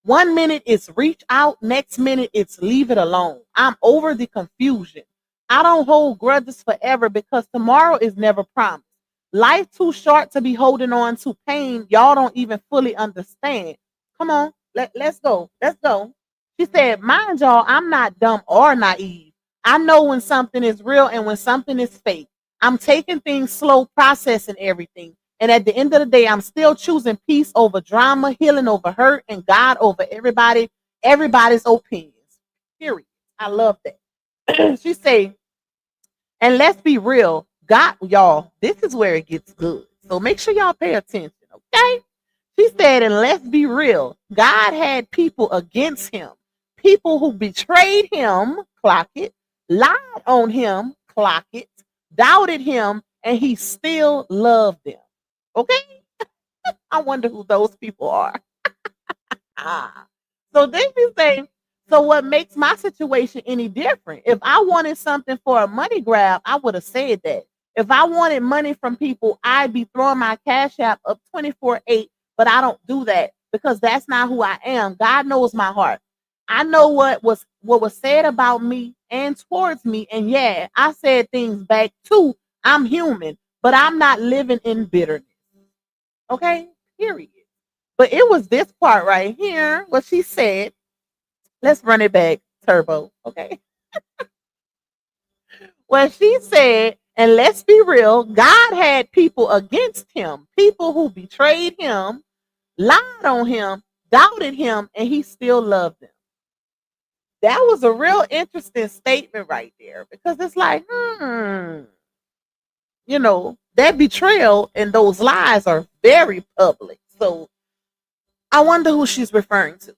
1 minute it's reach out, next minute it's leave it alone. I'm over the confusion. I don't hold grudges forever because tomorrow is never promised. Life too short to be holding on to pain y'all don't even fully understand. Come on, let's go. Let's go. She said, mind y'all, I'm not dumb or naive. I know when something is real and when something is fake. I'm taking things slow, processing everything. And at the end of the day, I'm still choosing peace over drama, healing over hurt, and God over everybody's opinions. Period. I love that. She say, And let's be real, God, y'all, this is where it gets good. So make sure y'all pay attention, okay? She said, and let's be real, God had people against him, people who betrayed him, clock it, lied on him, clock it, doubted him, and he still loved them. Okay? I wonder who those people are. Ah. So they be saying, so what makes my situation any different? If I wanted something for a money grab, I would have said that. If I wanted money from people, I'd be throwing my cash app up 24/8, but I don't do that because that's not who I am. God knows my heart. I know what was said about me and towards me. And yeah, I said things back too. I'm human, but I'm not living in bitterness. Okay? Period. But it was this part right here, what she said. Let's run it back, turbo. Okay. Well, she said, and let's be real, God had people against him, people who betrayed him, lied on him, doubted him, and he still loved them. That was a real interesting statement right there because it's like, that betrayal and those lies are very public. So I wonder who she's referring to.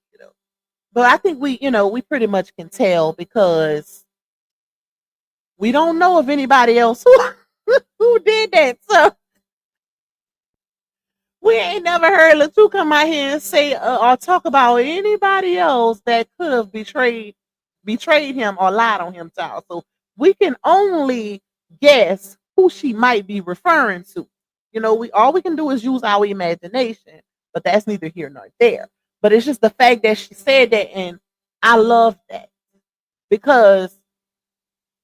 But I think we pretty much can tell because we don't know of anybody else who did that. So we ain't never heard LaTruth come out here and say or talk about anybody else that could have betrayed him or lied on him, child. So we can only guess who she might be referring to. We all we can do is use our imagination, but that's neither here nor there. But it's just the fact that she said that, and I love that because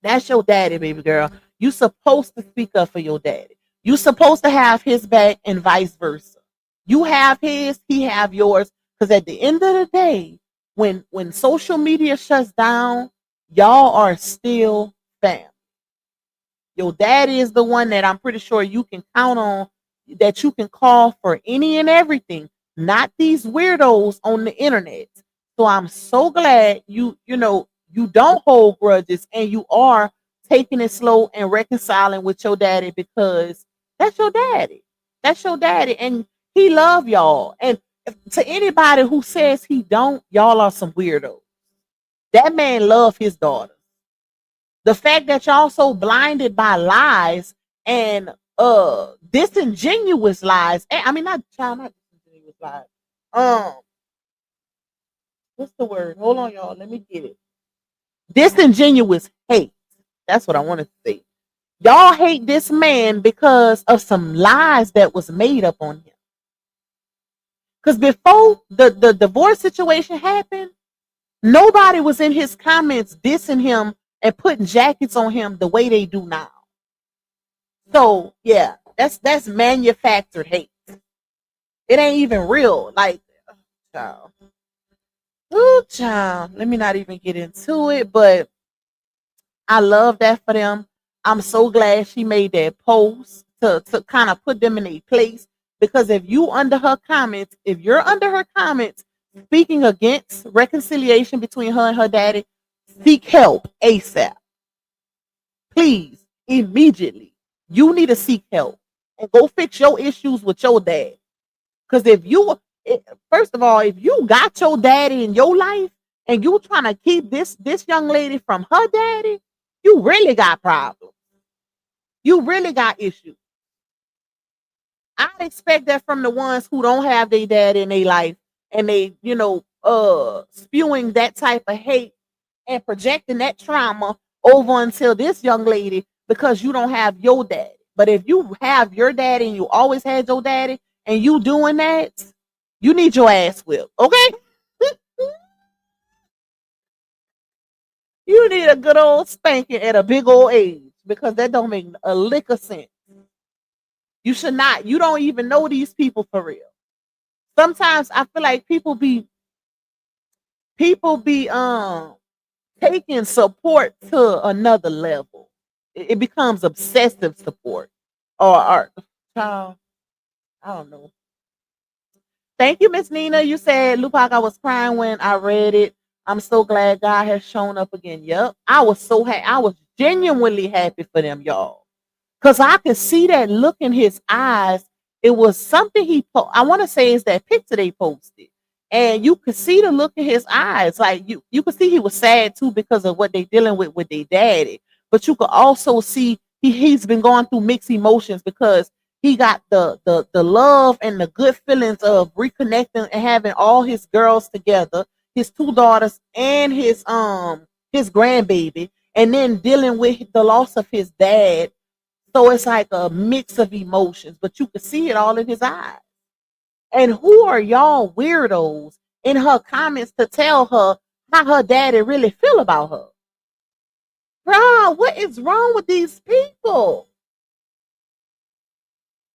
that's your daddy, baby girl. You supposed to speak up for your daddy. You supposed to have his back and vice versa. You have his, he have yours. Because at the end of the day, when social media shuts down, y'all are still family. Your daddy is the one that I'm pretty sure you can count on, that you can call for any and everything, not these weirdos on the internet. So I'm so glad you don't hold grudges and you are taking it slow and reconciling with your daddy because that's your daddy. That's your daddy and he love y'all. And to anybody who says he don't, y'all are some weirdos. That man love his daughter. The fact that y'all so blinded by lies and disingenuous lies. I mean, not disingenuous lies. What's the word? Hold on, y'all. Let me get it. Disingenuous hate. That's what I want to say. Y'all hate this man because of some lies that was made up on him. Because before the divorce situation happened, nobody was in his comments dissing him and putting jackets on him the way they do now. So yeah, that's manufactured hate. It ain't even real. Like, child. Ooh, child. Let me not even get into it, but I love that for them. I'm so glad she made that post to kind of put them in a place because if you're under her comments speaking against reconciliation between her and her daddy, seek help ASAP. Please, immediately. You need to seek help and go fix your issues with your dad. Because first of all, if you got your daddy in your life and you trying to keep this young lady from her daddy, you really got problems. You really got issues. I expect that from the ones who don't have their dad in their life and they, spewing that type of hate and projecting that trauma over until this young lady because you don't have your daddy. But if you have your daddy and you always had your daddy and you doing that, you need your ass whipped, okay? You need a good old spanking at a big old age because that don't make a lick of sense. You should not. You don't even know these people for real. Sometimes I feel like people be taking support to another level. It becomes obsessive support. Or child, I don't know. Thank you, Miss Nina. You said, Lupac, I was crying when I read it. I'm so glad God has shown up again. Yep. I was so happy. I was genuinely happy for them, y'all. Cause I could see that look in his eyes. It was something I want to say is that picture they posted. And you could see the look in his eyes. Like you could see he was sad too because of what they dealing with their daddy. But you could also see he's been going through mixed emotions because he got the love and the good feelings of reconnecting and having all his girls together, his two daughters and his grandbaby, and then dealing with the loss of his dad. So it's like a mix of emotions, but you can see it all in his eyes. And who are y'all weirdos in her comments to tell her how her daddy really feel about her? Bro, what is wrong with these people?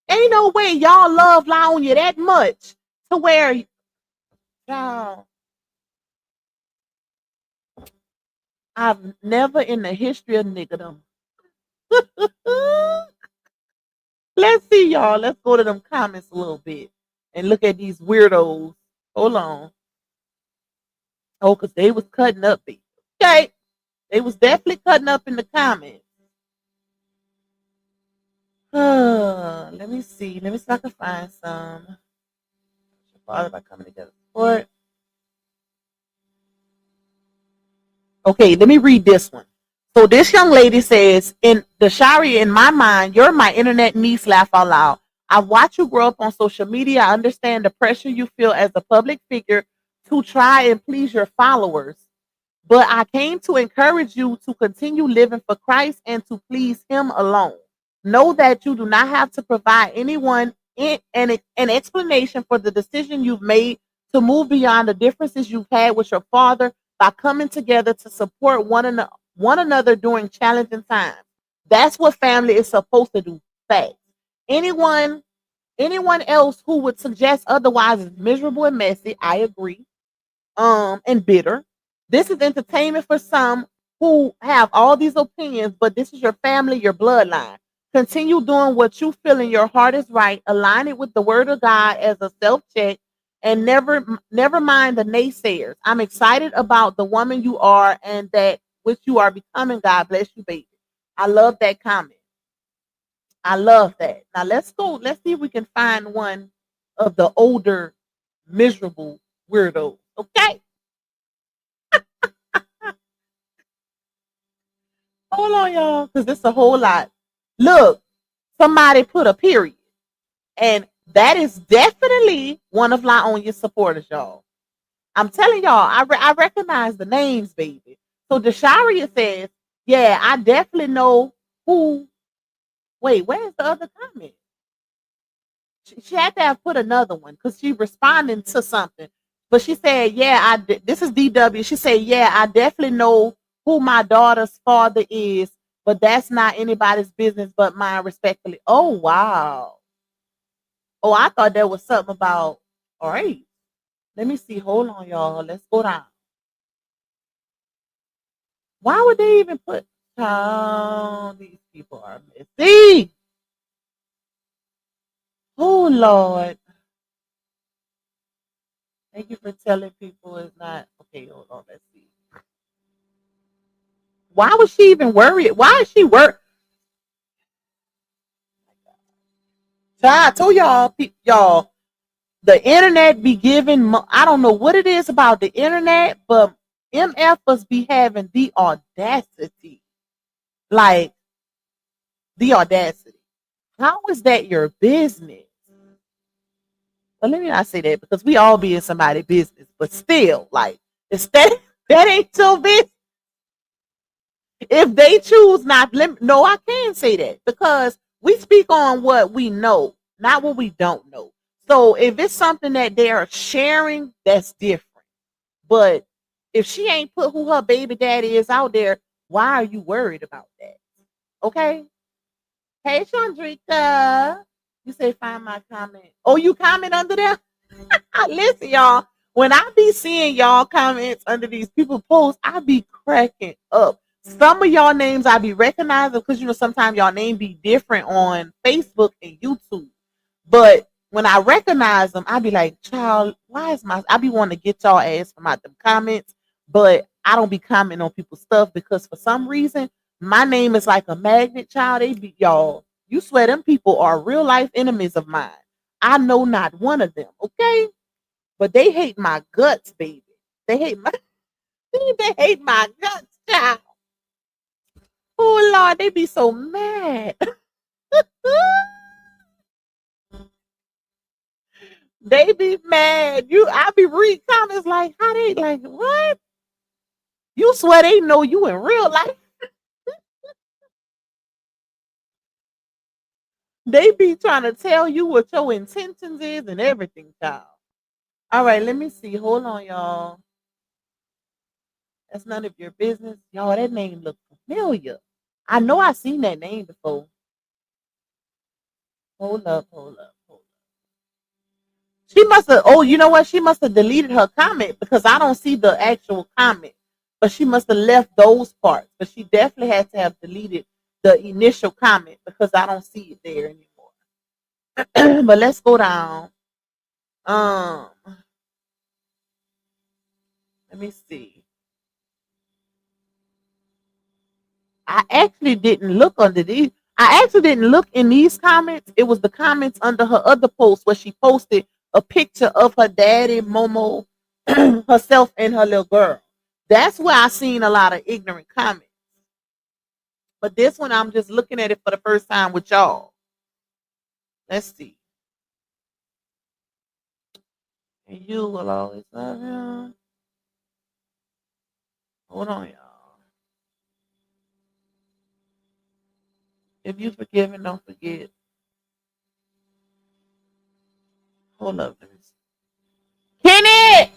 Ain't no way y'all love Laonya that much to where y'all. I've never in the history of niggerdom. Let's see, y'all. Let's go to them comments a little bit and look at these weirdos. Hold on. Oh, because they was cutting up. Okay. They was definitely cutting up in the comments. Let me see. Let me see if I can find some. Father by coming together. Support. Okay, let me read this one. So this young lady says, in the Shari, in my mind, you're my internet niece, laugh out loud. I've watched you grow up on social media. I understand the pressure you feel as a public figure to try and please your followers. But I came to encourage you to continue living for Christ and to please him alone. Know that you do not have to provide anyone an explanation for the decision you've made to move beyond the differences you've had with your father by coming together to support one another during challenging times. That's what family is supposed to do. Fact. Anyone else who would suggest otherwise is miserable and messy. I agree. And bitter. This is entertainment for some who have all these opinions, but this is your family, your bloodline. Continue doing what you feel in your heart is right. Align it with the word of God as a self-check, and never mind the naysayers. I'm excited about the woman you are and that which you are becoming. God bless you, baby. I love that comment. I love that. Now let's go. Let's see if we can find one of the older, miserable weirdos. Okay. Hold on, y'all, because it's a whole lot. Look, somebody put a period. And that is definitely one of Laonya's supporters, y'all. I'm telling y'all, I recognize the names, baby. So Desharia says, yeah, I definitely know who. Wait, where's the other comment? She had to have put another one because she responding to something. But she said, yeah, this is DW. She said, yeah, I definitely know who my daughter's father is, but that's not anybody's business but mine, respectfully. Oh, wow. Oh, I thought there was something about, all right. Let me see. Hold on, y'all. Let's go down. Why would they even put, oh, these people are messy. Oh, Lord. Thank you for telling people it's not. Okay, hold on. Let's see. Why was she even worried? Why is she worried? So I told y'all, the internet be giving. I don't know what it is about the internet, but MFers be having the audacity, like the audacity. How is that your business? Well, let me not say that because we all be in somebody's business, but still, like, instead that ain't your business. If they choose not, no, I can say that because we speak on what we know, not what we don't know. So if it's something that they are sharing, that's different. But if she ain't put who her baby daddy is out there, why are you worried about that? Okay. Hey, Chandrika. You say find my comment. Oh, you comment under there? Listen, y'all. When I be seeing y'all comments under these people posts, I be cracking up. Some of y'all names I be recognizing because sometimes y'all name be different on Facebook and YouTube. But when I recognize them, I be like, child, why is I be wanting to get y'all ass from out them comments, but I don't be commenting on people's stuff because for some reason My name is like a magnet, child. They be y'all. You swear them people are real life enemies of mine. I know not one of them, okay? But they hate my guts, baby. They hate my they hate my guts, child. Oh Lord, they be so mad. They be mad. I be reading comments like, how they like what? You swear they know you in real life. They be trying to tell you what your intentions is and everything, child. All right, let me see. Hold on, y'all. That's none of your business. Y'all, that name looks familiar. I know I seen that name before. Hold up, hold up, hold up. She must have, oh, you know what? She must have deleted her comment because I don't see the actual comment. But she must have left those parts. But she definitely had to have deleted the initial comment because I don't see it there anymore. But let's go down. Um, Let me see. I actually didn't look under these. I actually didn't look in these comments. It was the comments under her other post where she posted a picture of her daddy, Momo, herself, and her little girl. That's where I seen a lot of ignorant comments. But this one, I'm just looking at it for the first time with y'all. Let's see. And you will always love him. Hold on, y'all. If you forgive and don't forget. Hold up. Let me see. Kenny!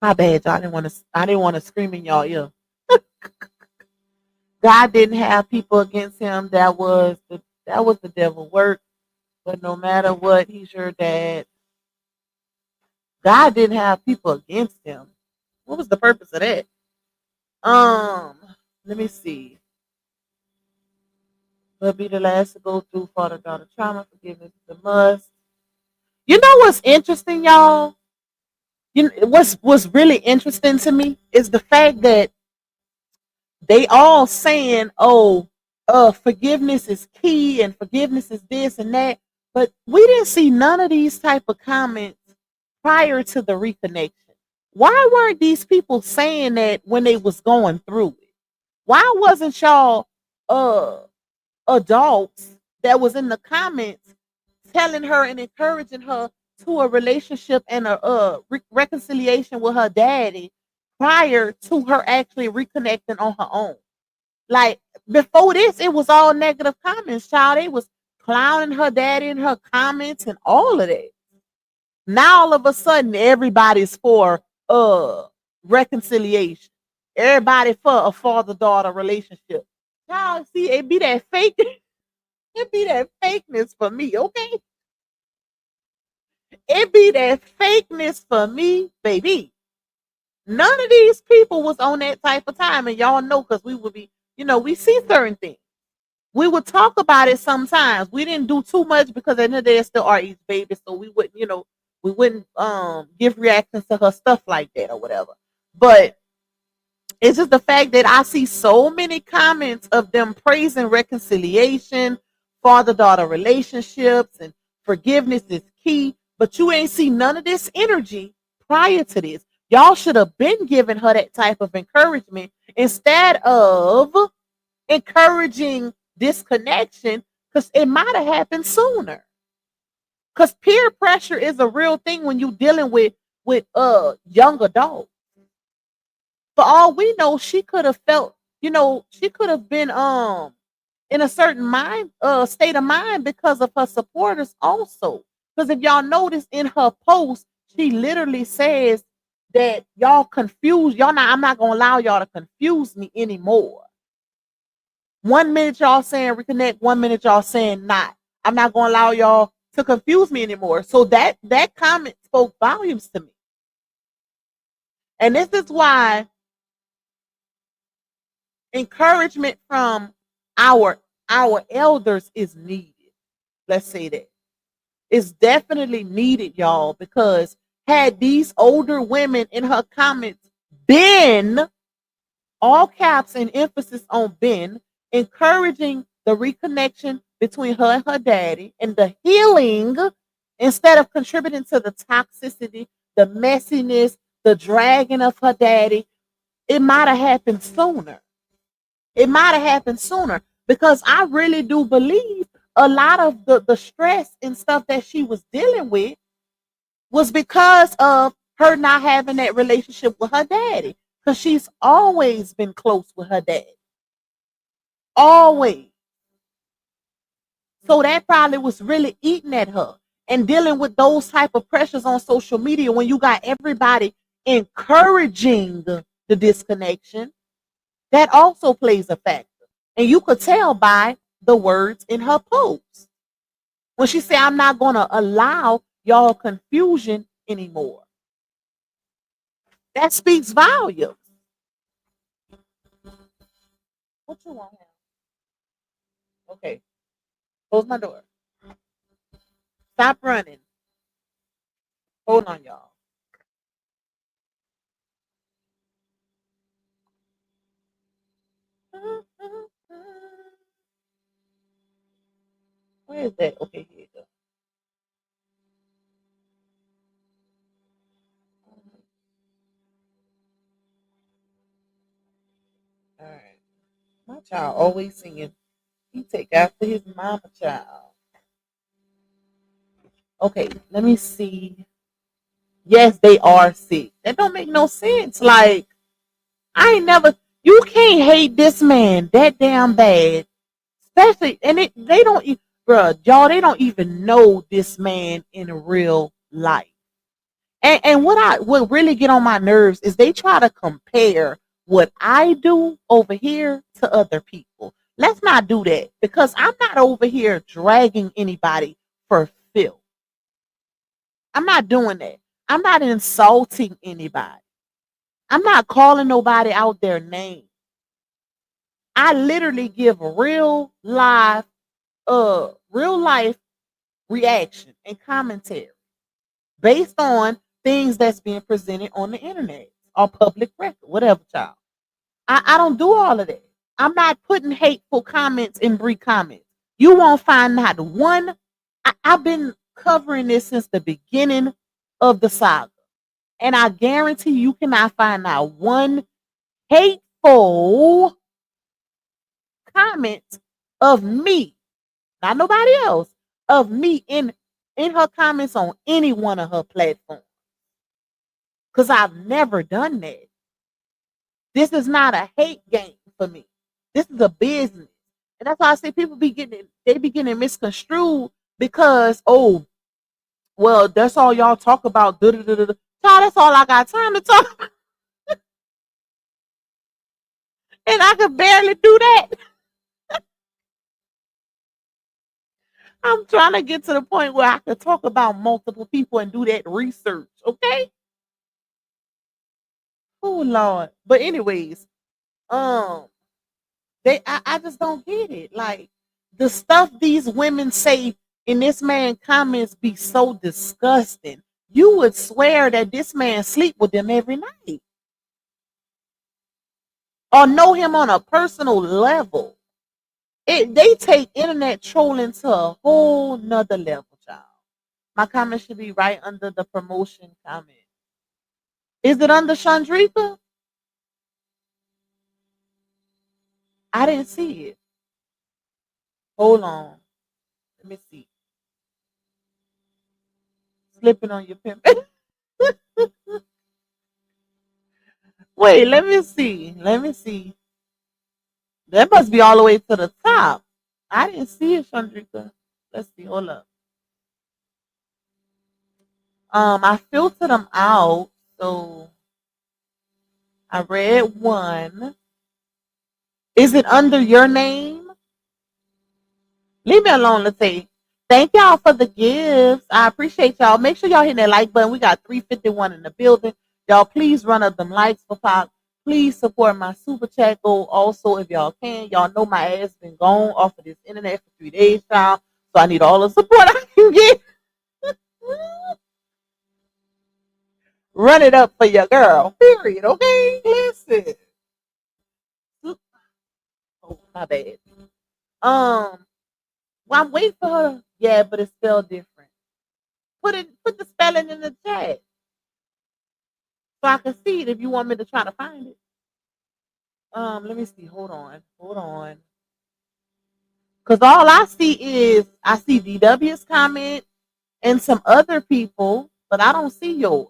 My bad, y'all. I didn't want to scream in y'all ear. God didn't have people against him. That was the devil work. But no matter what, he's your dad. God didn't have people against him. What was the purpose of that? Let me see. Will be the last to go through father daughter trauma. Forgiveness is a must. You know what's interesting, y'all? What's really interesting to me is the fact that they all saying, "Oh, forgiveness is key and forgiveness is this and that," but we didn't see none of these type of comments prior to the reconnection. Why weren't these people saying that when they was going through it? Why wasn't y'all uh adults that was in the comments telling her and encouraging her to a relationship and a reconciliation with her daddy prior to her actually reconnecting on her own? Like before this, it was all negative comments, child. They was clowning her daddy in her comments and all of that. Now all of a sudden, everybody's for reconciliation. Everybody for a father-daughter relationship. Child, see, it be that fake, it be that fakeness for me, okay? It be that fakeness for me, baby. None of these people was on that type of time, and y'all know because we would be, we see certain things. We would talk about it sometimes. We didn't do too much because at the end of the day, it's still our age baby, so we wouldn't give reactions to her stuff like that or whatever. But it's just the fact that I see so many comments of them praising reconciliation, father-daughter relationships, and forgiveness is key. But you ain't see none of this energy prior to this. Y'all should have been giving her that type of encouragement instead of encouraging disconnection because it might have happened sooner. Because peer pressure is a real thing when you're dealing with young adults. For all we know, she could have felt, she could have been in a certain mind state of mind because of her supporters also. Because if y'all notice in her post, she literally says that y'all confuse y'all not I'm not gonna allow y'all to confuse me anymore. 1 minute y'all saying reconnect, 1 minute y'all saying not. I'm not gonna allow y'all to confuse me anymore. So that comment spoke volumes to me. And this is why encouragement from our our elders is needed. Let's say that. It's definitely needed, y'all, because had these older women in her comments been, all caps and emphasis on been, encouraging the reconnection between her and her daddy and the healing instead of contributing to the toxicity, the messiness, the dragging of her daddy, it might have happened sooner. It might have happened sooner because I really do believe a lot of the stress and stuff that she was dealing with was because of her not having that relationship with her daddy. Because she's always been close with her dad. Always. So that probably was really eating at her. And dealing with those type of pressures on social media when you got everybody encouraging the disconnection, that also plays a factor. And you could tell by the words in her post. When she said, I'm not going to allow y'all confusion anymore. That speaks volumes. What you want now? Okay. Close my door. Stop running. Hold on, y'all. Where is that? Okay, here you go. All right. My child always singing. He take after his mama child. Okay, let me see. Yes, they are sick. That don't make no sense. Like, I ain't never. You can't hate this man that damn bad, especially. And they don't, bruh, y'all. They don't even know this man in real life. And what really get on my nerves is they try to compare what I do over here to other people. Let's not do that because I'm not over here dragging anybody for filth. I'm not doing that. I'm not insulting anybody. I'm not calling nobody out their name. I literally give real life reaction and commentary based on things that's being presented on the internet or public record, whatever, child. I don't do all of that. I'm not putting hateful comments in brief comments. You won't find not one. I've been covering this since the beginning of the saga. And I guarantee you cannot find out one hateful comment of me, not nobody else, of me in her comments on any one of her platforms. Because I've never done that. This is not a hate game for me. This is a business. And that's why I say people be getting misconstrued because, oh, well, that's all y'all talk about. Child, that's all I got time to talk about. And I could barely do that. I'm trying to get to the point where I could talk about multiple people and do that research, okay? Oh Lord. But anyways, um, I just don't get it. Like the stuff these women say in this man comments be so disgusting. You would swear that this man sleep with them every night. Or know him on a personal level. They take internet trolling to a whole nother level, child. My comment should be right under the promotion comment. Is it under Chandrika? I didn't see it. Hold on. Let me see. Slipping on your pimp. Wait, let me see. Let me see. That must be all the way to the top. I didn't see it, Chandrika. Let's see. Hold up. I filtered them out. So I read one. Is it under your name? Leave me alone, let's say. Thank y'all for the gifts. I appreciate y'all. Make sure y'all hit that like button. We got 351 in the building. Y'all, please run up them likes for Pop. Please support my super chat goal. Also, if y'all can, y'all know my ass been gone off of this internet for 3 days, child. So I need all the support I can get. Run it up for your girl. Period. Okay, listen. Oh, my bad. Well, I'm waiting for her. Yeah, but it's spelled different. Put the spelling in the chat so I can see it if you want me to try to find it. Let me see. Hold on. Cause all I see DW's comment and some other people, but I don't see yours.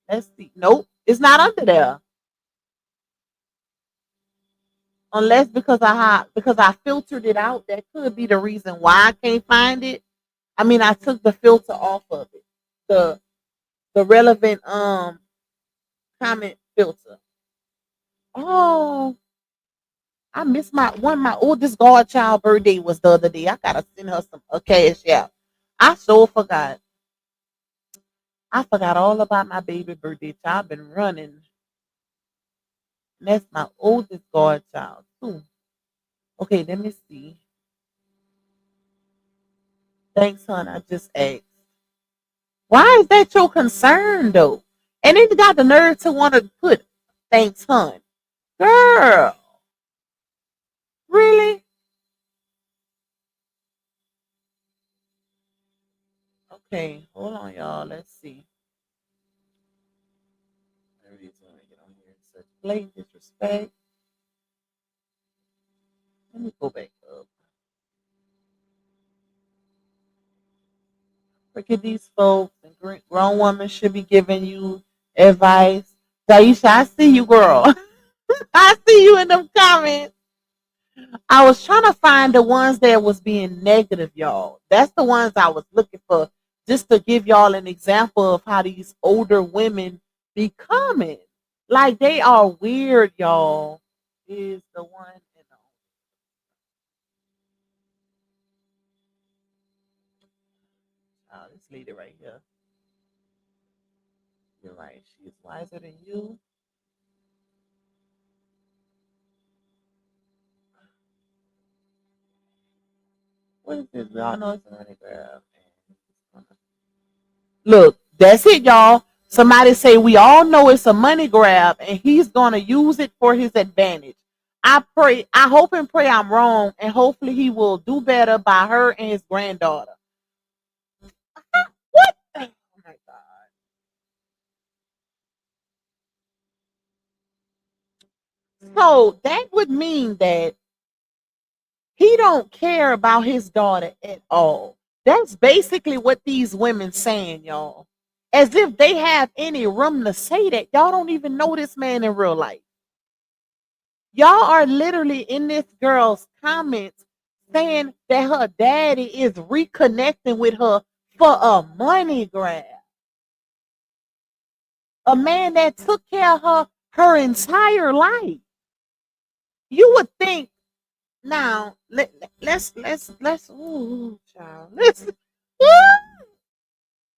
Let's see. Nope, it's not under there. Unless because I filtered it out, that could be the reason why I can't find it. I mean, I took the filter off of it, the relevant comment filter. Oh, I missed my oldest godchild birthday was the other day. I gotta send her some cash out. I so forgot. I forgot all about my baby birthday. I've been running. And that's my oldest godchild too. Okay, let me see. Thanks, hon. I just asked. Why is that your concern though? And then you got the nerve to want to put thanks, hon. Girl, really? Okay, hold on, y'all. Let's see. Everybody's gonna get on here. Such blatant disrespect. Let me go back up. Look at these folks. And grown women should be giving you advice. Daisha, I see you, girl. I see you in them comments. I was trying to find the ones that was being negative, y'all. That's the ones I was looking for, just to give y'all an example of how these older women be coming. Like they are weird, y'all. Is the one, you know. Oh, this lady right here. You're right. She is wiser than you. What is this? We all know it's a money grab. Look, that's it, y'all. Somebody say we all know it's a money grab and he's gonna use it for his advantage. I hope and pray I'm wrong, and hopefully he will do better by her and his granddaughter. What? Oh my god. So that would mean that he don't care about his daughter at all. That's basically what these women saying, y'all. As if they have any room to say that. Y'all don't even know this man in real life. Y'all are literally in this girl's comments saying that her daddy is reconnecting with her for a money grab. A man that took care of her entire life. You would think now. Let's. Ooh, child. Let's.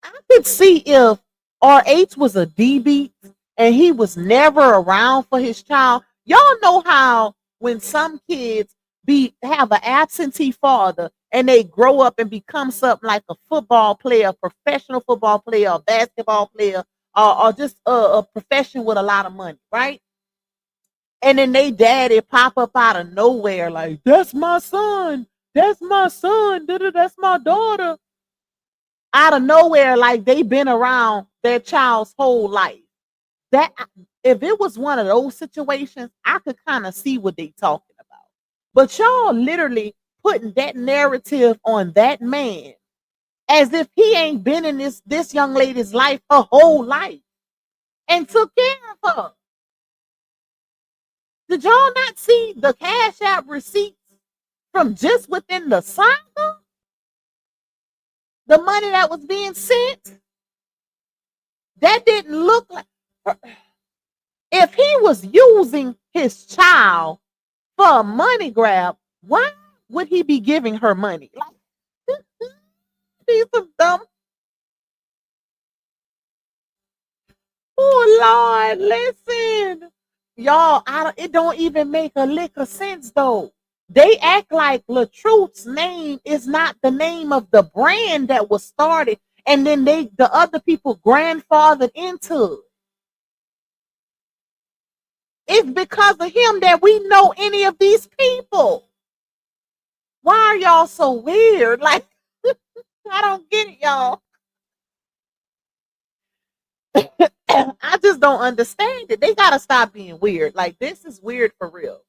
I could see if RH was a DB and he was never around for his child. Y'all know how when some kids have an absentee father and they grow up and become something like a football player, a professional football player, a basketball player, or just a profession with a lot of money, right? And then they daddy pop up out of nowhere like, that's my son. That's my son. That's my daughter. Out of nowhere, like they've been around their child's whole life. That if it was one of those situations, I could kind of see what they talking about. But y'all literally putting that narrative on that man as if he ain't been in this young lady's life her whole life and took care of her. Did y'all not see the Cash App receipts from just within the saga? The money that was being sent? That didn't look like. If he was using his child for a money grab, why would he be giving her money? Like, these are dumb. Oh Lord, listen, y'all. It don't even make a lick of sense though. They act like LaTruth's name is not the name of the brand that was started, And then the other people grandfathered into it. It's because of him that we know any of these people. Why are y'all so weird? Like, I don't get it, y'all. I just don't understand it. They gotta stop being weird. Like, this is weird for real.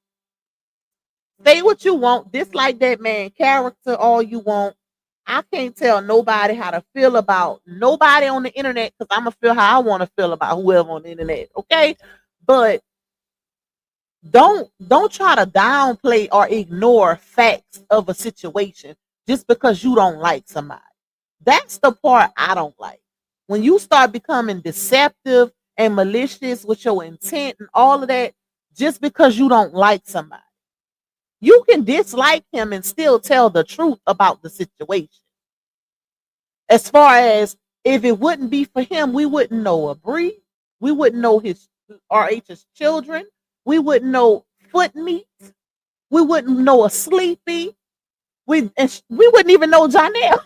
Say what you want, dislike that man character all you want. I can't tell nobody how to feel about nobody on the internet because I'm gonna feel how I want to feel about whoever on the internet. Okay, but don't try to downplay or ignore facts of a situation just because you don't like somebody. That's the part I don't like. When you start becoming deceptive and malicious with your intent and all of that, just because you don't like somebody. You can dislike him and still tell the truth about the situation. As far as if it wouldn't be for him, we wouldn't know a Bree. We wouldn't know his RH's children. We wouldn't know Foot Meat. We wouldn't know a Sleepy. We wouldn't even know Janelle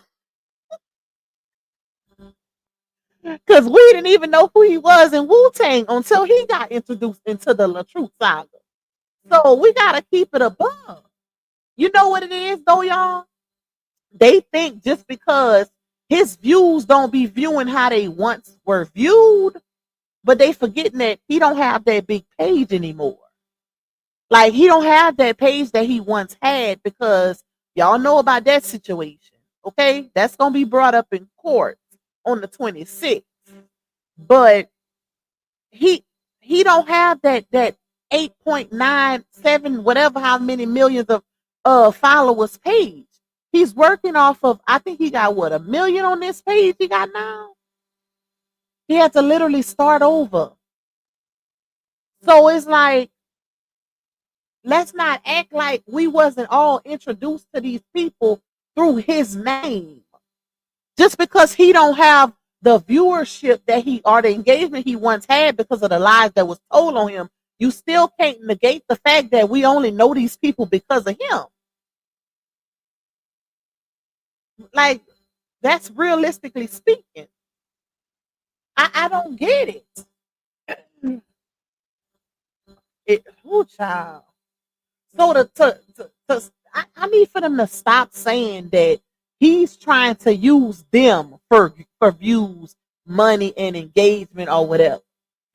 because we didn't even know who he was in Wu-Tang until he got introduced into the LaTruth's saga. So we gotta keep it above. You know what it is though, y'all? They think just because his views don't be viewing how they once were viewed, but they forgetting that he don't have that big page anymore. Like he don't have that page that he once had because y'all know about that situation. Okay, that's gonna be brought up in court on the 26th. But he don't have that 8.97 whatever how many millions of followers page. He's working off of I think he got what 1 million on this page he got now. He had to literally start over. So it's like let's not act like we wasn't all introduced to these people through his name. Just because he don't have the viewership that he or the engagement he once had because of the lies that was told on him, you still can't negate the fact that we only know these people because of him. Like that's realistically speaking. I don't get it. Who child? So I need for them to stop saying that he's trying to use them for views, money, and engagement or whatever.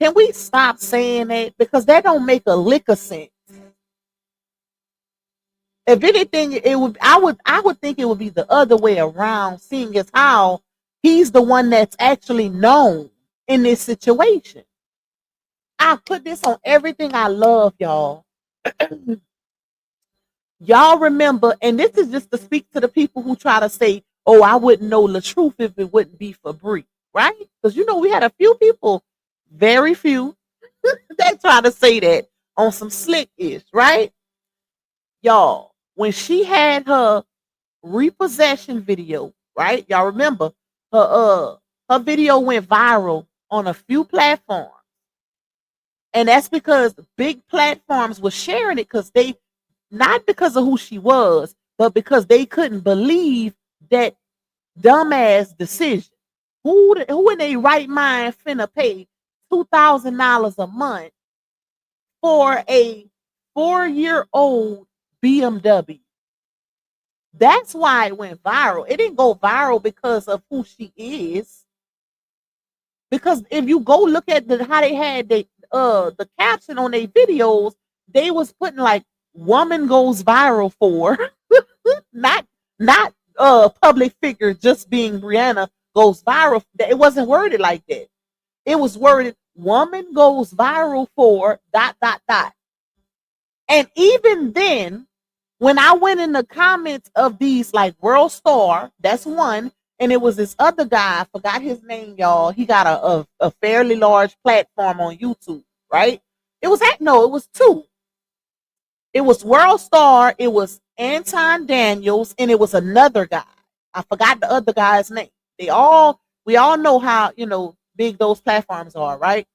Can we stop saying that? Because that don't make a lick of sense. If anything, I would think it would be the other way around, seeing as how he's the one that's actually known in this situation. I put this on everything I love, y'all. Y'all remember, and this is just to speak to the people who try to say, oh, I wouldn't know the truth if it wouldn't be for Bree, right? Because you know we had a few people, very few, that try to say that on some slick-ish, right? Y'all, when she had her repossession video, right? Y'all remember her video went viral on a few platforms. And that's because big platforms were sharing it because they not because of who she was, but because they couldn't believe that dumbass decision. Who in their right mind finna pay $2,000 a month for a 4-year-old BMW? That's why it went viral. It didn't go viral because of who she is. Because if you go look at how they had the caption on their videos, they was putting like woman goes viral for not public figure just being Brianna goes viral. It wasn't worded like that. It was worded woman goes viral for ... And even then, when I went in the comments of these like World Star, that's one, and it was this other guy, I forgot his name, y'all. He got a fairly large platform on YouTube, right? It was two. It was World Star, it was Anton Daniels, and it was another guy. I forgot the other guy's name. We all know how, big those platforms are, right?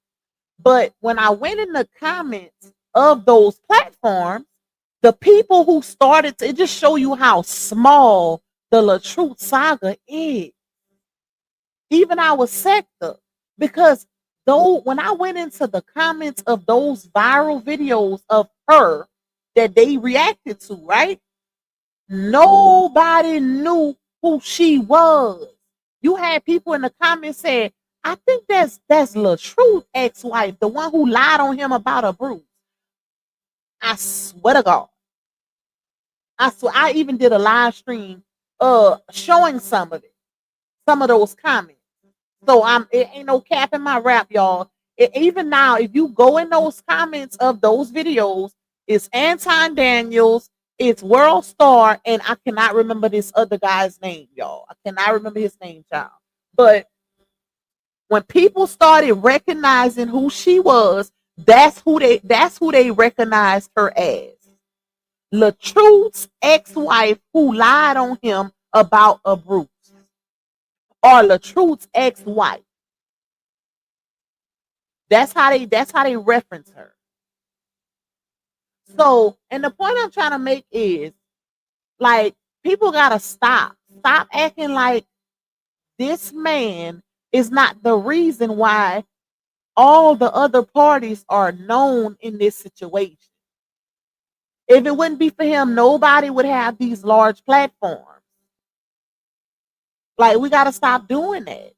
But when I went in the comments of those platforms, the people who started to, it just show you how small the LaTruth saga is. even our sector. Because though when I went into the comments of those viral videos of her that they reacted to, right? Nobody knew who she was. You had people in the comments saying, I think that's LaTruth's ex-wife, the one who lied on him about a bruise. I swear to God. I swear I even did a live stream showing some of it, some of those comments. So it ain't no cap in my rap, y'all. Even now, if you go in those comments of those videos, it's Anton Daniels, it's World Star, and I cannot remember this other guy's name, y'all. I cannot remember his name, child. But when people started recognizing who she was, that's who they recognized her as. LaTruth's ex-wife who lied on him about a bruise. Or LaTruth's ex-wife. That's how they reference her. So, and the point I'm trying to make is, like, people gotta stop acting like this man is not the reason why all the other parties are known in this situation. If it wouldn't be for him, nobody would have these large platforms. Like, we gotta stop doing that.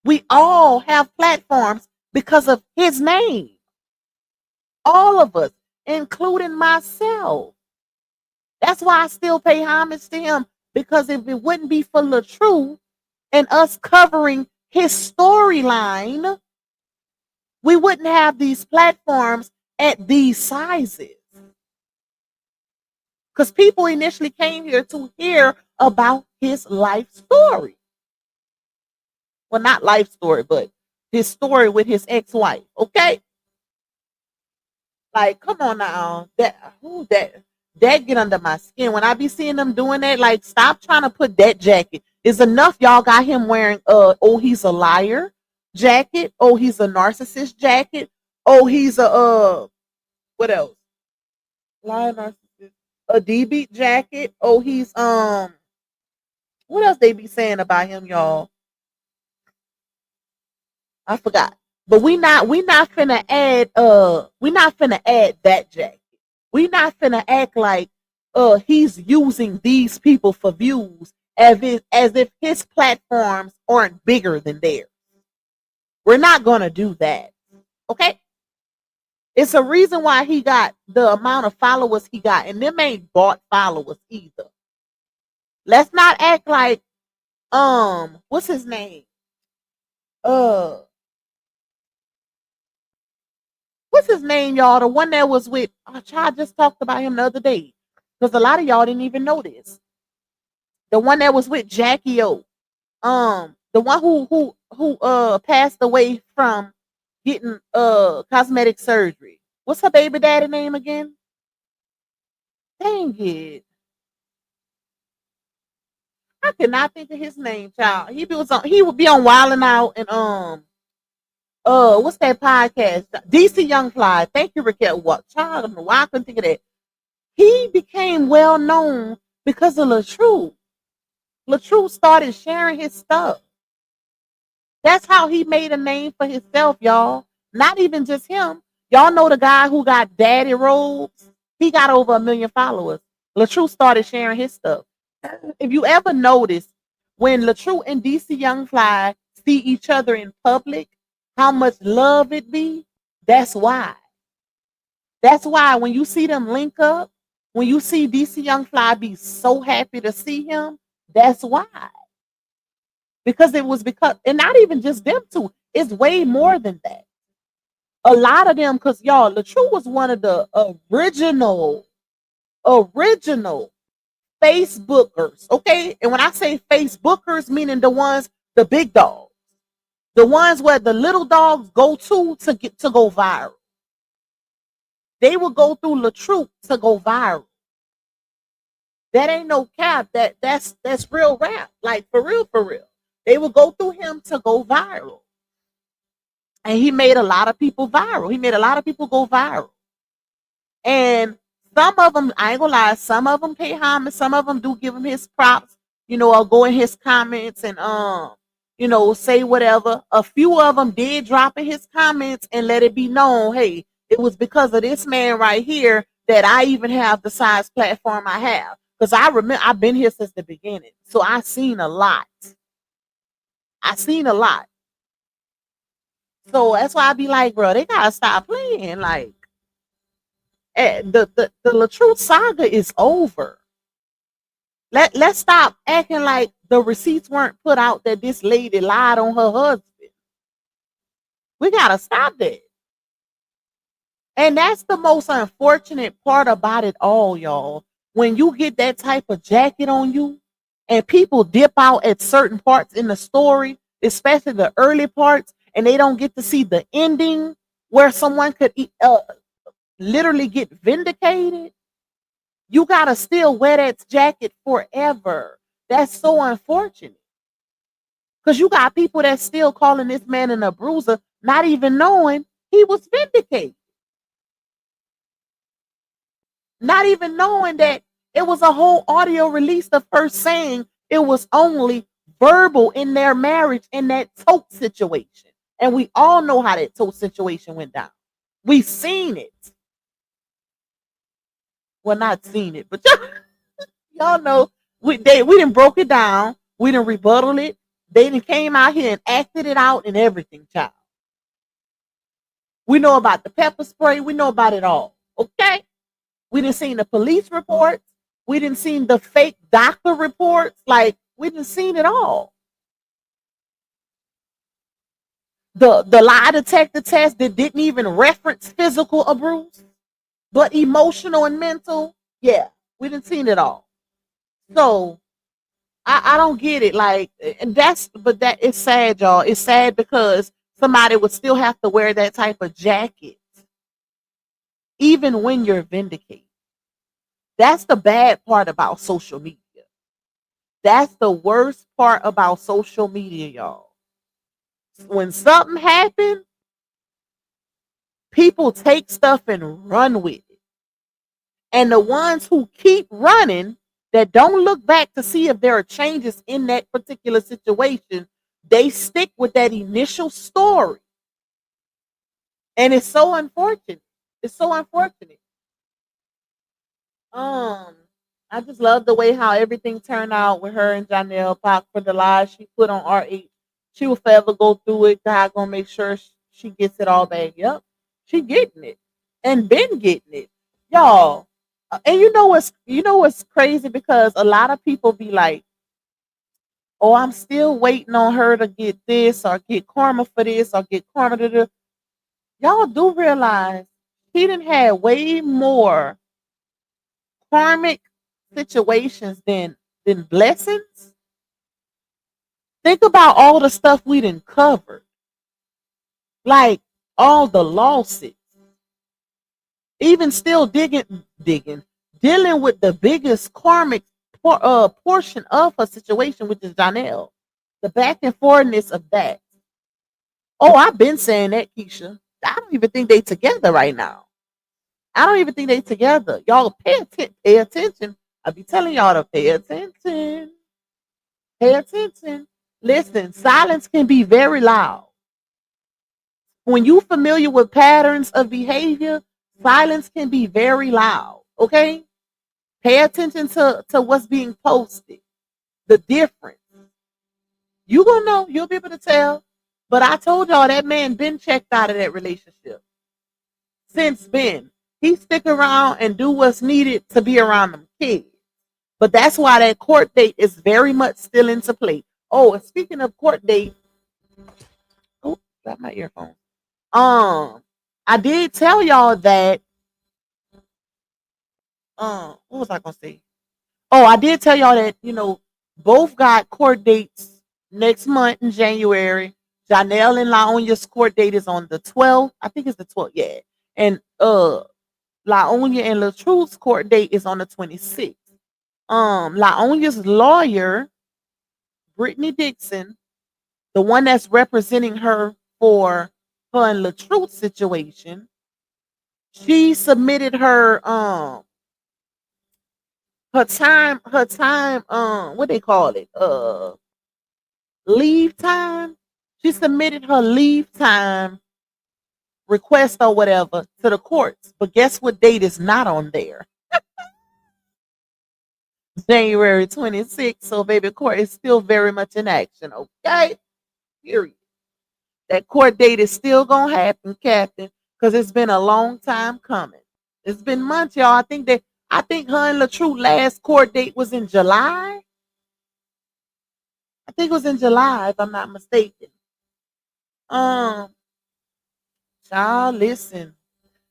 We all have platforms because of his name. All of us, including myself. That's why I still pay homage to him, because if it wouldn't be for LaTruth and us covering his storyline, we wouldn't have these platforms at these sizes. Because people initially came here to hear about his life story. Well, not life story, but his story with his ex-wife. Okay? Like, come on now. That get under my skin. When I be seeing them doing that, like, stop trying to put that jacket. It's enough y'all got him wearing oh, he's a liar jacket. Oh, he's a narcissist jacket. Oh, he's a what else? Liar, narcissist. A D-beat jacket. Oh, he's what else they be saying about him, y'all? I forgot. But we not finna add that jacket. We not finna act like he's using these people for views as if his platforms aren't bigger than theirs. We're not gonna do that. Okay? It's a reason why he got the amount of followers he got, and them ain't bought followers either. Let's not act like what's his name? What's his name, y'all? The one that was with, child just talked about him the other day. Because a lot of y'all didn't even know this. The one that was with Jackie O. The one who passed away from getting cosmetic surgery. What's her baby daddy name again? Dang it. I cannot think of his name, child. He would be on Wildin' Out and what's that podcast? DC Young Fly. Thank you, Raquel. What child? I don't know why I couldn't think of that. He became well known because of LaTruth. LaTruth started sharing his stuff. That's how he made a name for himself, y'all. Not even just him. Y'all know the guy who got Daddy Robes? He got over 1 million followers. LaTruth started sharing his stuff. If you ever notice, when LaTruth and DC Young Fly see each other in public, how much love it be, that's why. That's why when you see them link up, when you see DC Young Fly be so happy to see him, that's why. Because and not even just them two, it's way more than that. A lot of them, because y'all, LaTruth was one of the original Facebookers, okay? And when I say Facebookers, meaning the big dogs, the ones where the little dogs go to go viral. They will go through LaTruth to go viral. That ain't no cap. That's real rap. Like, for real, for real. They will go through him to go viral. And he made a lot of people viral. He made a lot of people go viral. And some of them, I ain't gonna lie, some of them pay homage. Some of them do give him his props, or go in his comments and say whatever. A few of them did drop in his comments and let it be known, hey, it was because of this man right here that I even have the size platform I have. Because I remember I've been here since the beginning. So I seen a lot. I seen a lot. So that's why I be like, bro, they gotta stop playing. Like the LaTruth saga is over. Let's stop acting like the receipts weren't put out that this lady lied on her husband. We gotta stop that. And that's the most unfortunate part about it all, y'all. When you get that type of jacket on you and people dip out at certain parts in the story, especially the early parts, and they don't get to see the ending where someone could literally get vindicated, you got to still wear that jacket forever. That's so unfortunate. Because you got people that still calling this man an abuser, not even knowing he was vindicated. Not even knowing that it was a whole audio release of her saying it was only verbal in their marriage in that tote situation. And we all know how that tote situation went down. We've seen it. Well, not seen it, but y'all know we didn't broke it down. We didn't rebuttal it. They didn't came out here and acted it out and everything, child. We know about the pepper spray. We know about it all. Okay? We didn't see the police reports. We didn't see the fake doctor reports. Like, we didn't see it all. The lie detector test that didn't even reference physical abuse, but emotional and mental. Yeah, we didn't see it all. So I don't get it. Like, and that it's sad, y'all. It's sad because somebody would still have to wear that type of jacket, even when you're vindicated. That's the bad part about social media. That's the worst part about social media, y'all. When something happens, people take stuff and run with it. And the ones who keep running, that don't look back to see if there are changes in that particular situation, they stick with that initial story. And it's so unfortunate. It's so unfortunate. I just love the way how everything turned out with her and Janelle Park for the lies she put on R8. She will forever go through it. God gonna make sure she gets it all back. Yep, she getting it and been getting it, y'all. And you know what's crazy, because a lot of people be like, "Oh, I'm still waiting on her to get this or get karma for this or get karma to this." Y'all do realize he didn't have way more karmic situations than blessings. Think about all the stuff we didn't cover, like all the losses. Even still dealing with the biggest karmic portion of her situation, which is Janelle. The back and forthness of that. Oh, I've been saying that, Keisha. I don't even think they together right now. I don't even think they together. Y'all pay attention. I be telling y'all to pay attention. Pay attention. Listen, silence can be very loud. When you familiar with patterns of behavior, silence can be very loud. Okay? Pay attention to what's being posted. The difference. You gonna know, you'll be able to tell. But I told y'all that man been checked out of that relationship. Since Ben. He stick around and do what's needed to be around them kids. But that's why that court date is very much still into play. Oh, and speaking of court date, oh, got my earphone. I did tell y'all that. What was I gonna say? Oh, I did tell y'all that both got court dates next month in January. Janelle and Laonia's court date is on the 12th. I think it's the 12th, yeah. And Laonia and LaTruth's court date is on the 26th. Laonia's lawyer, Brittany Dixon, the one that's representing her for her and LaTruth's situation, she submitted her time, what they call it? leave time. She submitted her leave time request or whatever to the courts. But guess what date is not on there? January 26th. So baby, court is still very much in action. Okay. Period. That court date is still gonna happen, Captain, because it's been a long time coming. It's been months, y'all. I think her and LaTruth's last court date was in July. I think it was in July, if I'm not mistaken. Um, Child, listen.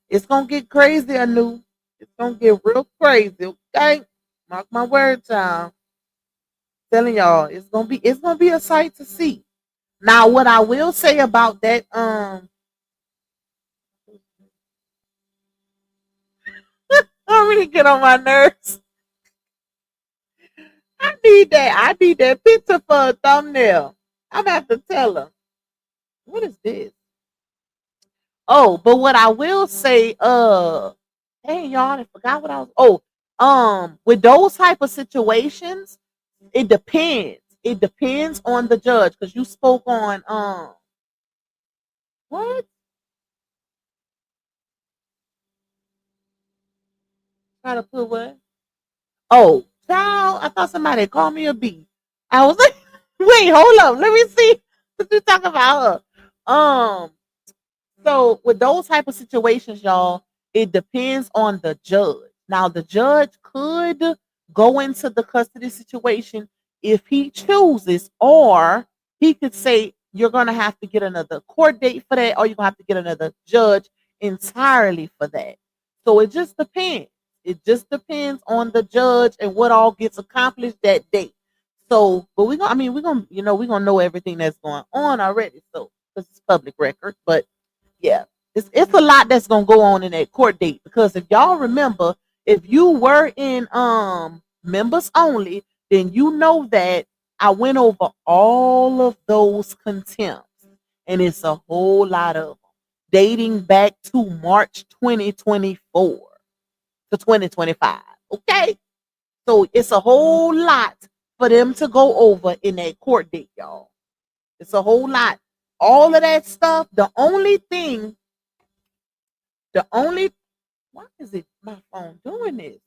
It's gonna get crazy, I knew. It's gonna get real crazy, okay? Mark my words, child. Telling y'all, it's gonna be a sight to see. Now, what I will say about that, I really get on my nerves. I need that picture for a thumbnail. I'm gonna have to tell her. What is this? Oh, but what I will say, dang y'all, I forgot what I was. Oh, with those type of situations, it depends. It depends on the judge because you spoke on what? Try to put what? Oh, child, I thought somebody called me a B. I was like, wait, hold up, let me see what you talking about her. So with those type of situations, y'all, it depends on the judge. Now the judge could go into the custody situation if he chooses, or he could say you're gonna have to get another court date for that, or you're gonna have to get another judge entirely for that. So it just depends. It just depends on the judge and what all gets accomplished that day. So, but we're gonna know everything that's going on already. So, this is public record, but yeah, it's a lot that's gonna go on in that court date because if y'all remember, if you were in members only, then you know that I went over all of those contempts, and it's a whole lot of them dating back to March 2024 to 2025. Okay, so it's a whole lot for them to go over in that court date, y'all. It's a whole lot. All of that stuff. The only why is it my phone doing this?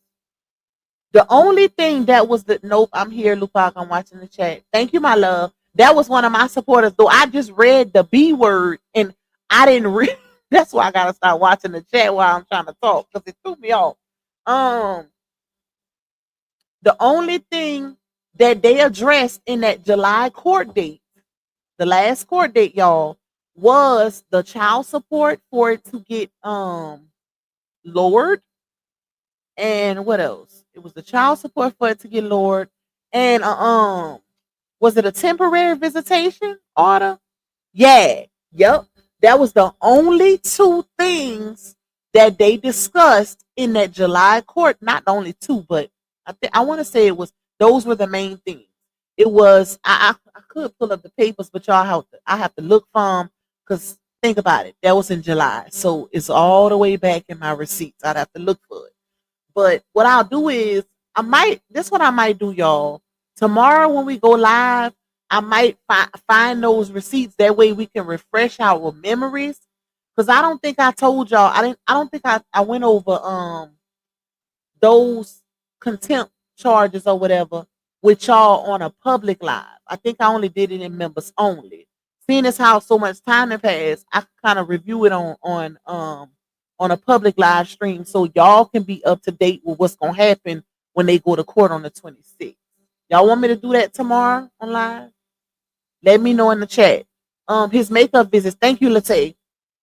The only thing that was the nope, I'm here, Lupac. I'm watching the chat. Thank you, my love. That was one of my supporters, though. I just read the B word and I didn't read. That's why I gotta start watching the chat while I'm trying to talk because it threw me off. Um, the only thing that they addressed in that July court date, the last court date, y'all, was the child support for it to get lowered. And what else? It was the child support for it to get lowered. And was it a temporary visitation order? Yeah. Yep. That was the only two things that they discussed in that July court. Not the only two, but I want to say it was those were the main things. It was I could pull up the papers, but I have to look for them because think about it. That was in July, so it's all the way back in my receipts. I'd have to look for it. But what I'll do is this what I might do, y'all. Tomorrow when we go live, I might find those receipts. That way we can refresh our memories. Cause I don't think I told y'all. I don't think I went over those contempt charges or whatever with y'all on a public live. I think I only did it in members only. Seeing as how so much time has passed, I kind of review it on a public live stream so y'all can be up to date with what's gonna happen when they go to court on the 26th. Y'all want me to do that tomorrow on live? Let me know in the chat. His makeup visits. Thank you, Latte.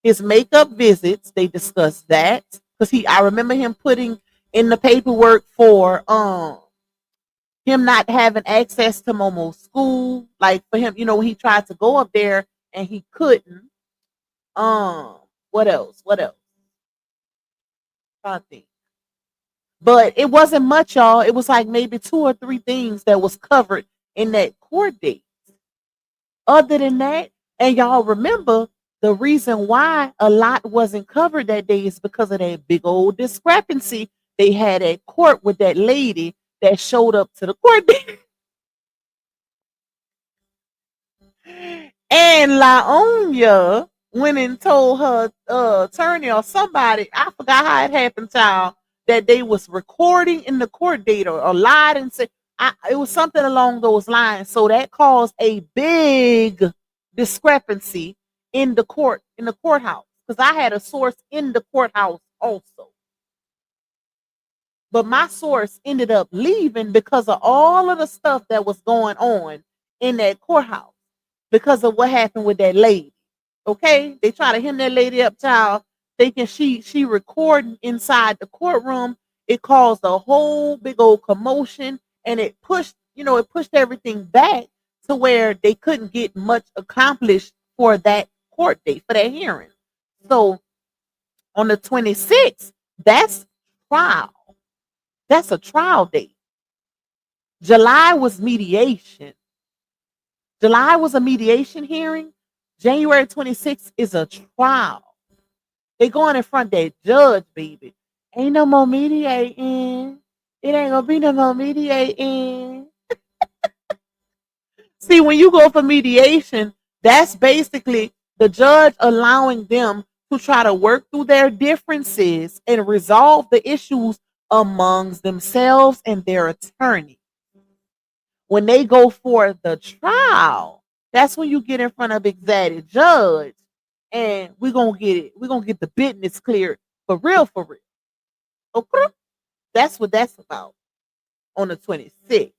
His makeup visits. They discussed that because I remember him putting in the paperwork for him not having access to Momo's school. Like for him, when he tried to go up there and he couldn't. What else? What else? I think. But it wasn't much, y'all. It was like maybe two or three things that was covered in that court date. Other than that, and y'all remember the reason why a lot wasn't covered that day is because of that big old discrepancy they had at court with that lady that showed up to the court date. And Laonya went and told her attorney or somebody, I forgot how it happened, child, that they was recording in the court data or lied and said it was something along those lines. So that caused a big discrepancy in the courthouse. Because I had a source in the courthouse also. But my source ended up leaving because of all of the stuff that was going on in that courthouse because of what happened with that lady. Okay, they try to hem that lady up, child, thinking she recording inside the courtroom. It caused a whole big old commotion, and it pushed everything back to where they couldn't get much accomplished for that court date for that hearing. So on the 26th, that's trial. That's a trial date. July was mediation. July was a mediation hearing. January 26th is a trial. They going in front of that judge, baby. Ain't no more mediating. It ain't gonna be no more mediating. See, when you go for mediation, that's basically the judge allowing them to try to work through their differences and resolve the issues amongst themselves and their attorney. When they go for the trial, that's when you get in front of executive judge, and we're gonna get it. We're gonna get the business cleared for real, for real. Okay, that's what that's about on the 26th.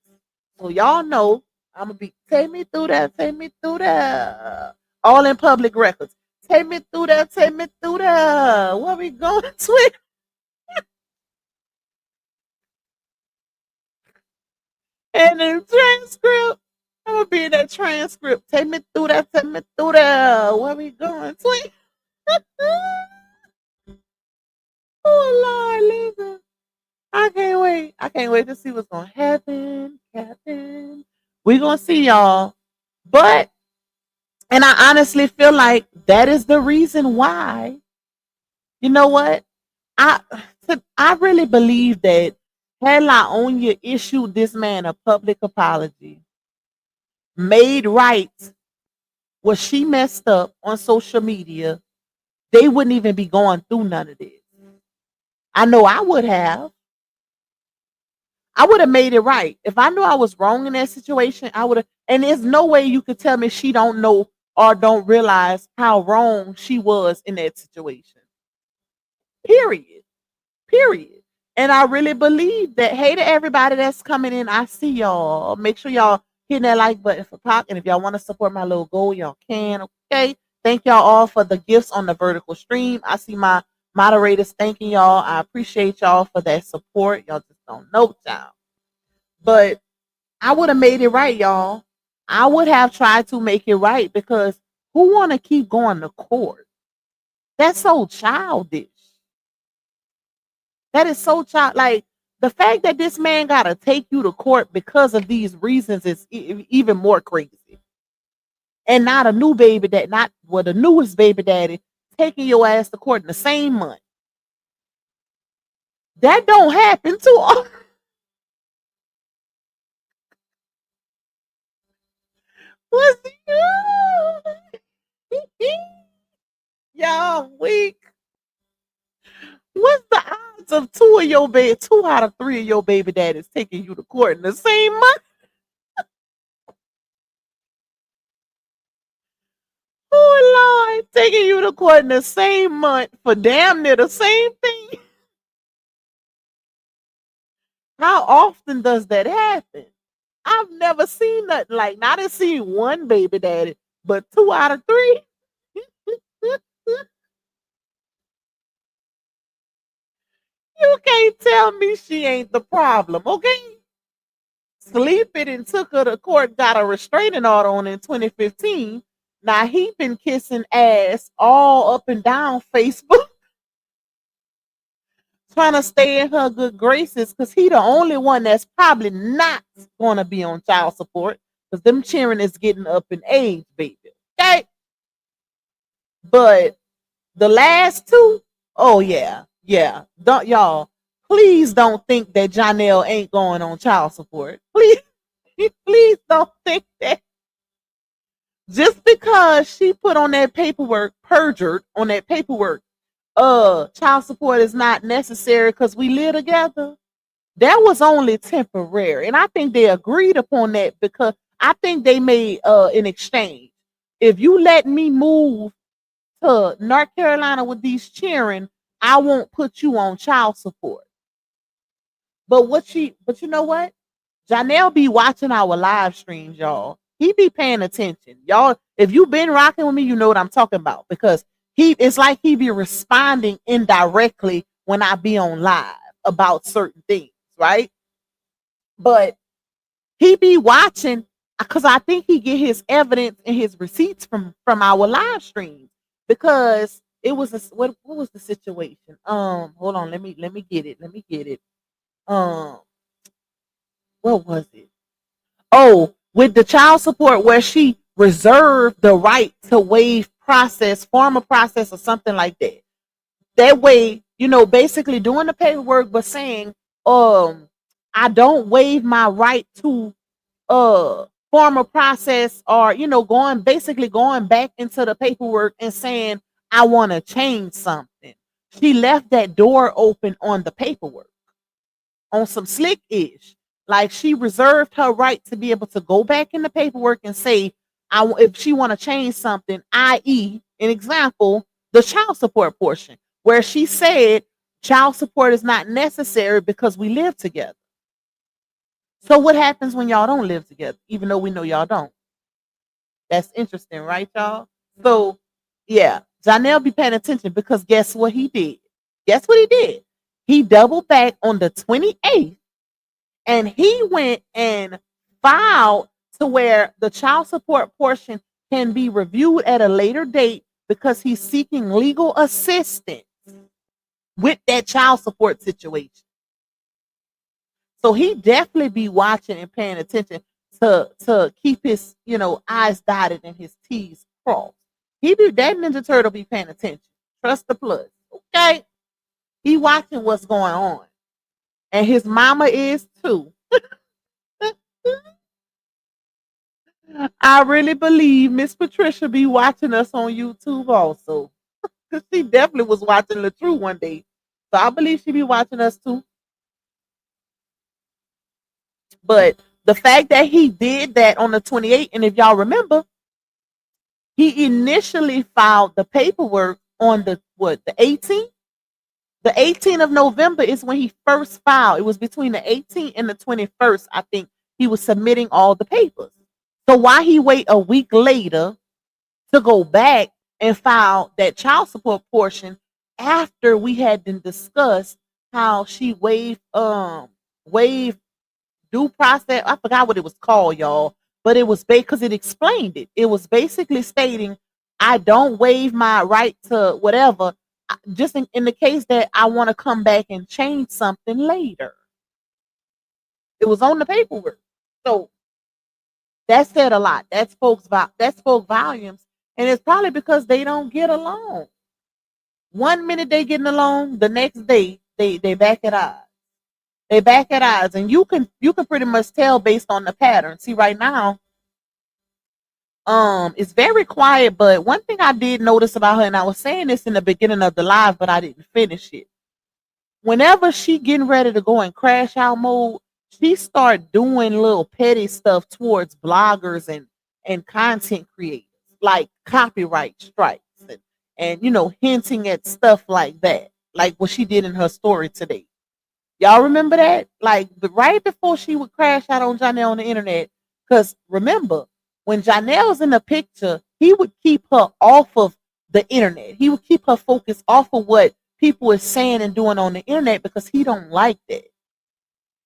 So y'all know I'm gonna be take me through that, take me through that. All in public records. Take me through that, take me through that. What we going to? And the transcript, I'm gonna be in that transcript. Take me through that, take me through that. Where we going, sweet? Oh Lord, Lisa. I can't wait. I can't wait to see what's gonna happen. Happen. We gonna see y'all. But and I honestly feel like that is the reason why. You know what? I I really believe that had Laonya issued this man a public apology, made right what she messed up on social media, they wouldn't even be going through none of this. I know I would have. I would have made it right. If I knew I was wrong in that situation, I would have. And there's no way you could tell me she don't know or don't realize how wrong she was in that situation. Period. Period. And I really believe that. Hey to everybody that's coming in, I see y'all. Make sure y'all hitting that like button for Pac. And if y'all want to support my little goal, y'all can. Okay. Thank y'all all for the gifts on the vertical stream. I see my moderators thanking y'all. I appreciate y'all for that support. Y'all just don't know, y'all. But I would have made it right, y'all. I would have tried to make it right because who want to keep going to court? That's so childish. That is so child. Like the fact that this man got to take you to court because of these reasons is even more crazy. And not a new baby that not well the newest baby daddy taking your ass to court in the same month. That don't happen too often. What's y'all weak? What's the odds of two out of three of your baby daddies taking you to court in the same month? Oh Lord, taking you to court in the same month for damn near the same thing. How often does that happen? I've never seen nothing like. Not to see one baby daddy, but two out of three. You can't tell me she ain't the problem, okay? Sleeping and took her to court, got a restraining order on in 2015. Now he been kissing ass all up and down Facebook, trying to stay in her good graces because he the only one that's probably not gonna be on child support because them children is getting up in age, baby. Okay, but the last two, oh yeah, yeah. Don't y'all please don't think that Janelle ain't going on child support. Please, please don't think that. Just because she put on that paperwork, perjured on that paperwork, child support is not necessary because we live together. That was only temporary. And I think they agreed upon that because I think they made an exchange. If you let me move to North Carolina with these cheering, I won't put you on child support. But you know what? Janelle be watching our live streams, y'all. He be paying attention. Y'all, if you been rocking with me, you know what I'm talking about. Because it's like he be responding indirectly when I be on live about certain things, right? But he be watching because I think he get his evidence and his receipts from our live streams. Because it was what was the situation? Hold on, let me get it. Let me get it. Um, what was it? Oh, with the child support where she reserved the right to waive process, form a process or something like that. That way, basically doing the paperwork but saying, I don't waive my right to form a process, or going back into the paperwork and saying I want to change something. She left that door open on the paperwork on some slick ish. Like she reserved her right to be able to go back in the paperwork and say, if she want to change something, i.e., an example, the child support portion, where she said child support is not necessary because we live together. So what happens when y'all don't live together, even though we know y'all don't? That's interesting, right, y'all? So yeah, Janelle be paying attention because guess what he did? Guess what he did? He doubled back on the 28th and he went and filed to where the child support portion can be reviewed at a later date because he's seeking legal assistance with that child support situation. So he definitely be watching and paying attention to keep his eyes dotted and his T's crossed. That Ninja Turtle be paying attention. Trust the plus. Okay. He watching what's going on. And his mama is too. I really believe Miss Patricia be watching us on YouTube also. Because she definitely was watching LaTruth one day. So I believe she be watching us too. But the fact that he did that on the 28th, and if y'all remember, he initially filed the paperwork on the 18th? The 18th of November is when he first filed. It was between the 18th and the 21st, I think, he was submitting all the papers. So why he wait a week later to go back and file that child support portion after we had been discussed how she waived due process? I forgot what it was called, y'all, but it was because it explained it. It was basically stating I don't waive my right to whatever, just in the case that I want to come back and change something later. It was on the paperwork. So that said a lot. That spoke volumes. And it's probably because they don't get along. One minute they getting along, the next day they back at odds. They back at odds. And you can pretty much tell based on the pattern. See, right now, it's very quiet, but one thing I did notice about her, and I was saying this in the beginning of the live, but I didn't finish it. Whenever she getting ready to go in crash out mode, she start doing little petty stuff towards bloggers and content creators, like copyright strikes and hinting at stuff like that, like what she did in her story today. Y'all remember that? Like, but right before she would crash out on Janelle on the internet, because remember, when Janelle's in the picture, he would keep her off of the internet. He would keep her focus off of what people are saying and doing on the internet because he don't like that.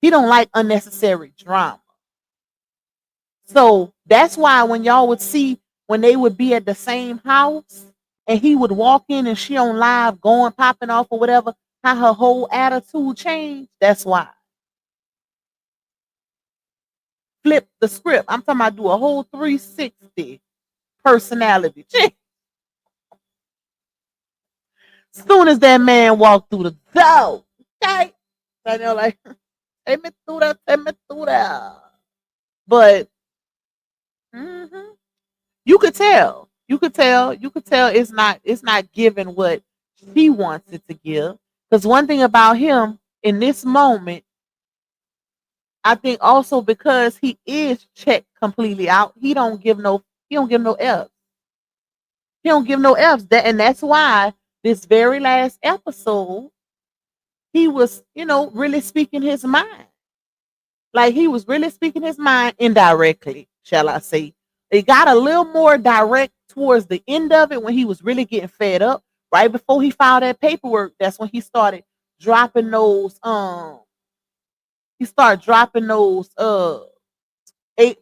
He don't like unnecessary drama. So that's why when y'all would see when they would be at the same house and he would walk in and she on live going popping off or whatever, how her whole attitude changed. That's why. Flip the script. I'm talking about do a whole 360 personality change. Soon as that man walked through the door, okay, so they're like, take me through that, take me through that. But You could tell. You could tell. You could tell it's not giving what she wants it to give. Because one thing about him in this moment, I think also because he is checked completely out, he don't give no F's. He don't give no F's. That's why this very last episode, he was, really speaking his mind. Like he was really speaking his mind indirectly, shall I say. It got a little more direct towards the end of it when he was really getting fed up. Right before he filed that paperwork, that's when he started dropping those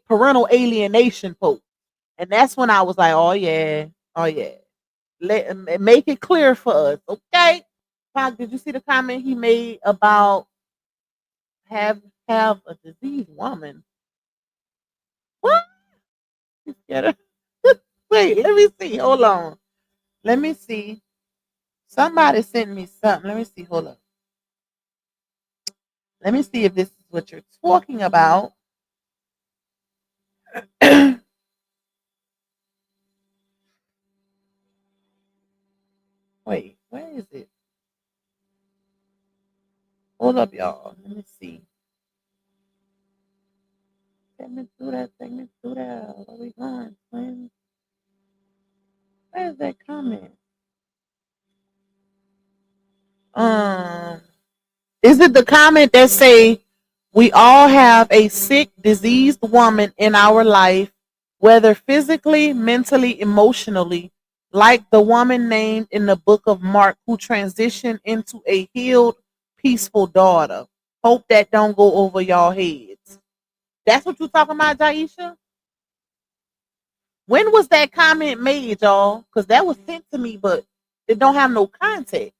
parental alienation posts. And that's when I was like, oh yeah, oh yeah. Make it clear for us. Okay. Pac, did you see the comment he made about have a diseased woman? What? Get Wait, let me see. Hold on. Let me see. Somebody sent me something. Let me see. Hold up. Let me see if this is what you're talking about. Wait, where is it? Hold up, y'all. Let me see. Take me through that. Take me through that. Where we going, twin? Where's that comment? Um, is it the comment that say we all have a sick, diseased woman in our life, whether physically, mentally, emotionally, like the woman named in the book of Mark who transitioned into a healed, peaceful daughter? Hope that don't go over y'all heads. That's what you talking about, Jaisha? When was that comment made, y'all? Because that was sent to me, but it don't have no context.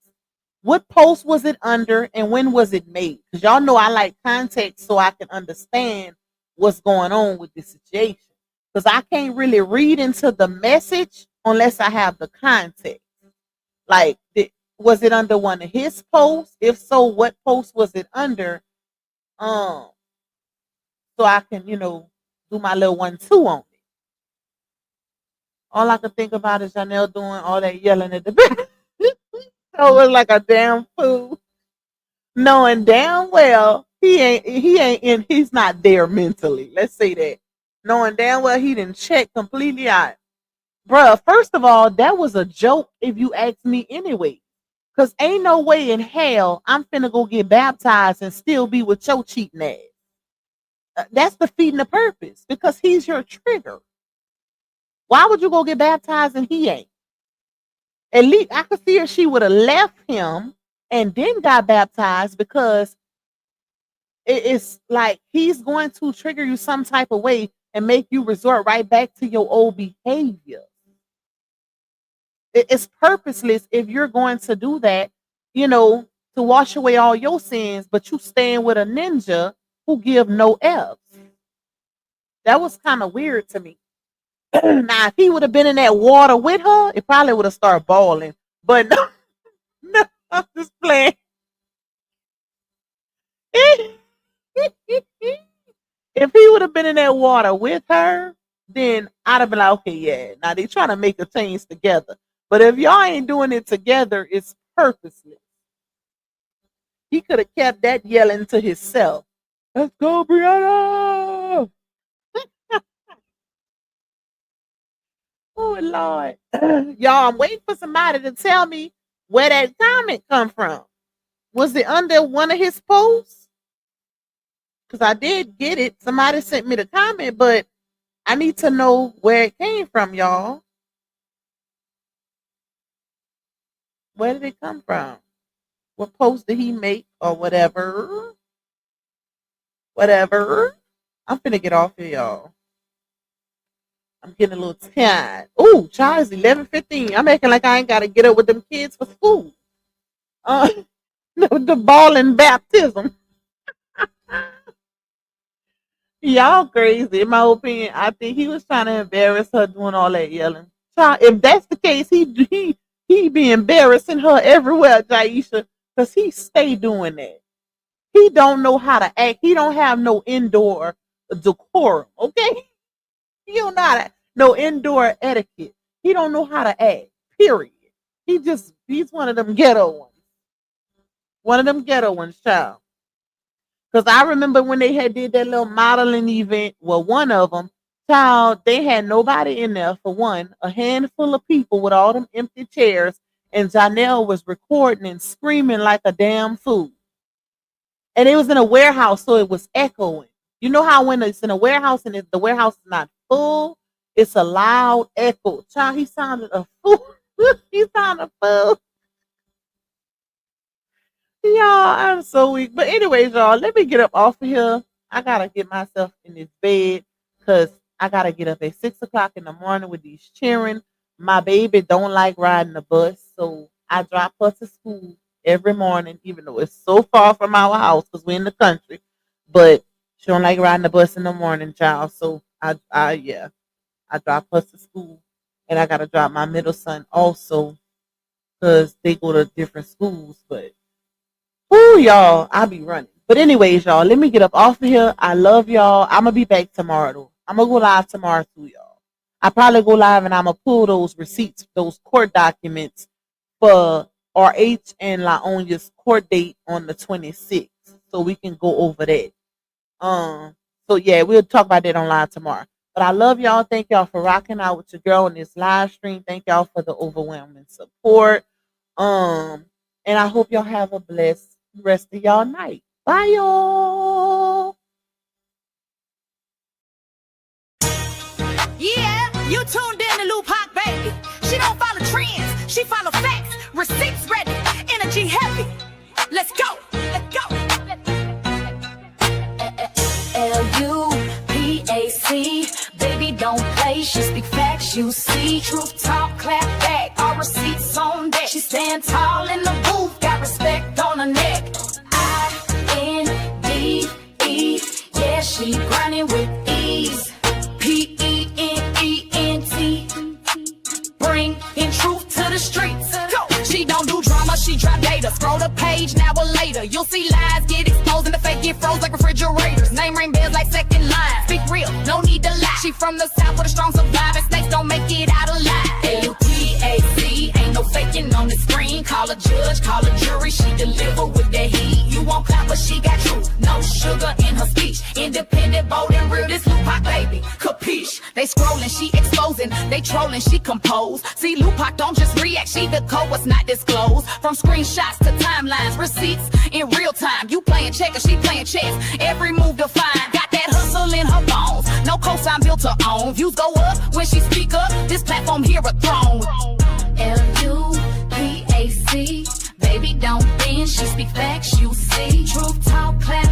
What post was it under and when was it made? Because y'all know I like context so I can understand what's going on with this situation. Because I can't really read into the message unless I have the context. Like, was it under one of his posts? If so, what post was it under? So I can, do my little 1-2 on it. All I could think about is Janelle doing all that yelling at the back. So it was like a damn fool, knowing damn well he's not there mentally. Let's say that. Knowing damn well he didn't check completely out. Bruh, first of all, that was a joke if you ask me anyway. Cause ain't no way in hell I'm finna go get baptized and still be with your cheating ass. That's defeating the purpose because he's your trigger. Why would you go get baptized and he ain't? At least I could see if she would have left him and then got baptized because it's like he's going to trigger you some type of way and make you resort right back to your old behavior. It's purposeless if you're going to do that, to wash away all your sins, but you staying with a ninja who give no F's. That was kind of weird to me. Now, if he would have been in that water with her, it probably would have started bawling. But no, no, I'm just playing. If he would have been in that water with her, then I'd have been like, okay, yeah. Now they trying to make a change together. But if y'all ain't doing it together, it's purposeless. He could have kept that yelling to himself. Let's go, Brianna. Oh Lord. Y'all, I'm waiting for somebody to tell me where that comment come from. Was it under one of his posts? Because I did get it. Somebody sent me the comment, but I need to know where it came from, y'all. Where did it come from? What post did he make or whatever? Whatever. I'm finna get off here, y'all. I'm getting a little tired. Oh, child, it's 11:15. I'm acting like I ain't got to get up with them kids for school. Uh, the ball and baptism. Y'all crazy. In my opinion, I think he was trying to embarrass her doing all that yelling. Child, if that's the case, he be embarrassing her everywhere, Jaisha, because he stay doing that. He don't know how to act. He don't have no indoor decorum. Okay, he don't know how to. no indoor etiquette. He don't know how to act. Period. He's one of them ghetto ones. One of them ghetto ones, child. Because I remember when they had did that little modeling event, well, one of them, child, they had nobody in there for one, a handful of people with all them empty chairs, and Janelle was recording and screaming like a damn fool. And it was in a warehouse, so it was echoing. You know how when it's in a warehouse and the warehouse is not full, it's a loud echo. Child, he sounded a fool. He sounded a fool. Y'all, I'm so weak. But anyways, y'all, let me get up off of here. I gotta get myself in this bed because I gotta get up at 6 o'clock in the morning with these cheering. My baby don't like riding the bus, so I drop her to school every morning, even though it's so far from our house because we're in the country. But she don't like riding the bus in the morning, child. So I drop her to school, and I gotta drop my middle son also because they go to different schools. But ooh, y'all, I'll be running. But anyways, y'all, let me get up off of here. I love y'all. I'm gonna be back tomorrow though. I'm gonna go live tomorrow too, y'all. I probably go live and I'm gonna pull those receipts, those court documents for RH and LaOnya's court date on the 26th, so we can go over that. So yeah, we'll talk about that on live tomorrow. But I love y'all. Thank y'all for rocking out with your girl on this live stream. Thank y'all for the overwhelming support. And I hope y'all have a blessed rest of y'all night. Bye, y'all. Yeah, you tuned in to Lou Pac, baby. She don't follow trends, she follow facts. Receipts ready, energy heavy. Let's go, let's go. LUPAC, baby don't play. She speak facts, you see. Truth talk, clap back. All receipts on deck. She stand tall in the booth, got respect on her neck. INDE, yeah, she grinding with ease. PENENT, bring in truth to the streets. Go. She don't do drama, she drop data. Scroll the page, now or later. You'll see lies get exposed and the fake get froze like refrigerators. Name ring bells like second line. Speak real, no need to lie. She from the south with a strong survivor. Snakes don't make it out alive. LUPAC, ain't no faking on the screen. Call a judge, call a jury. She deliver with that heat. You won't clap, but she got truth. No sugar in her speech. Independent, bold and real. This Lupac baby, capiche? They scrolling, she exposing. They trolling, she compose. See, Lupac don't just react. She decode what's not disclosed. From screenshots to timelines, receipts in real time. You playing checkers, she playing chess. Every move defined. Got that hustle in her bones. No cosign built her own. Views go up when she speak up. This platform here a throne. LUPAC, baby don't bend. She speak facts, you see. Truth talk, clap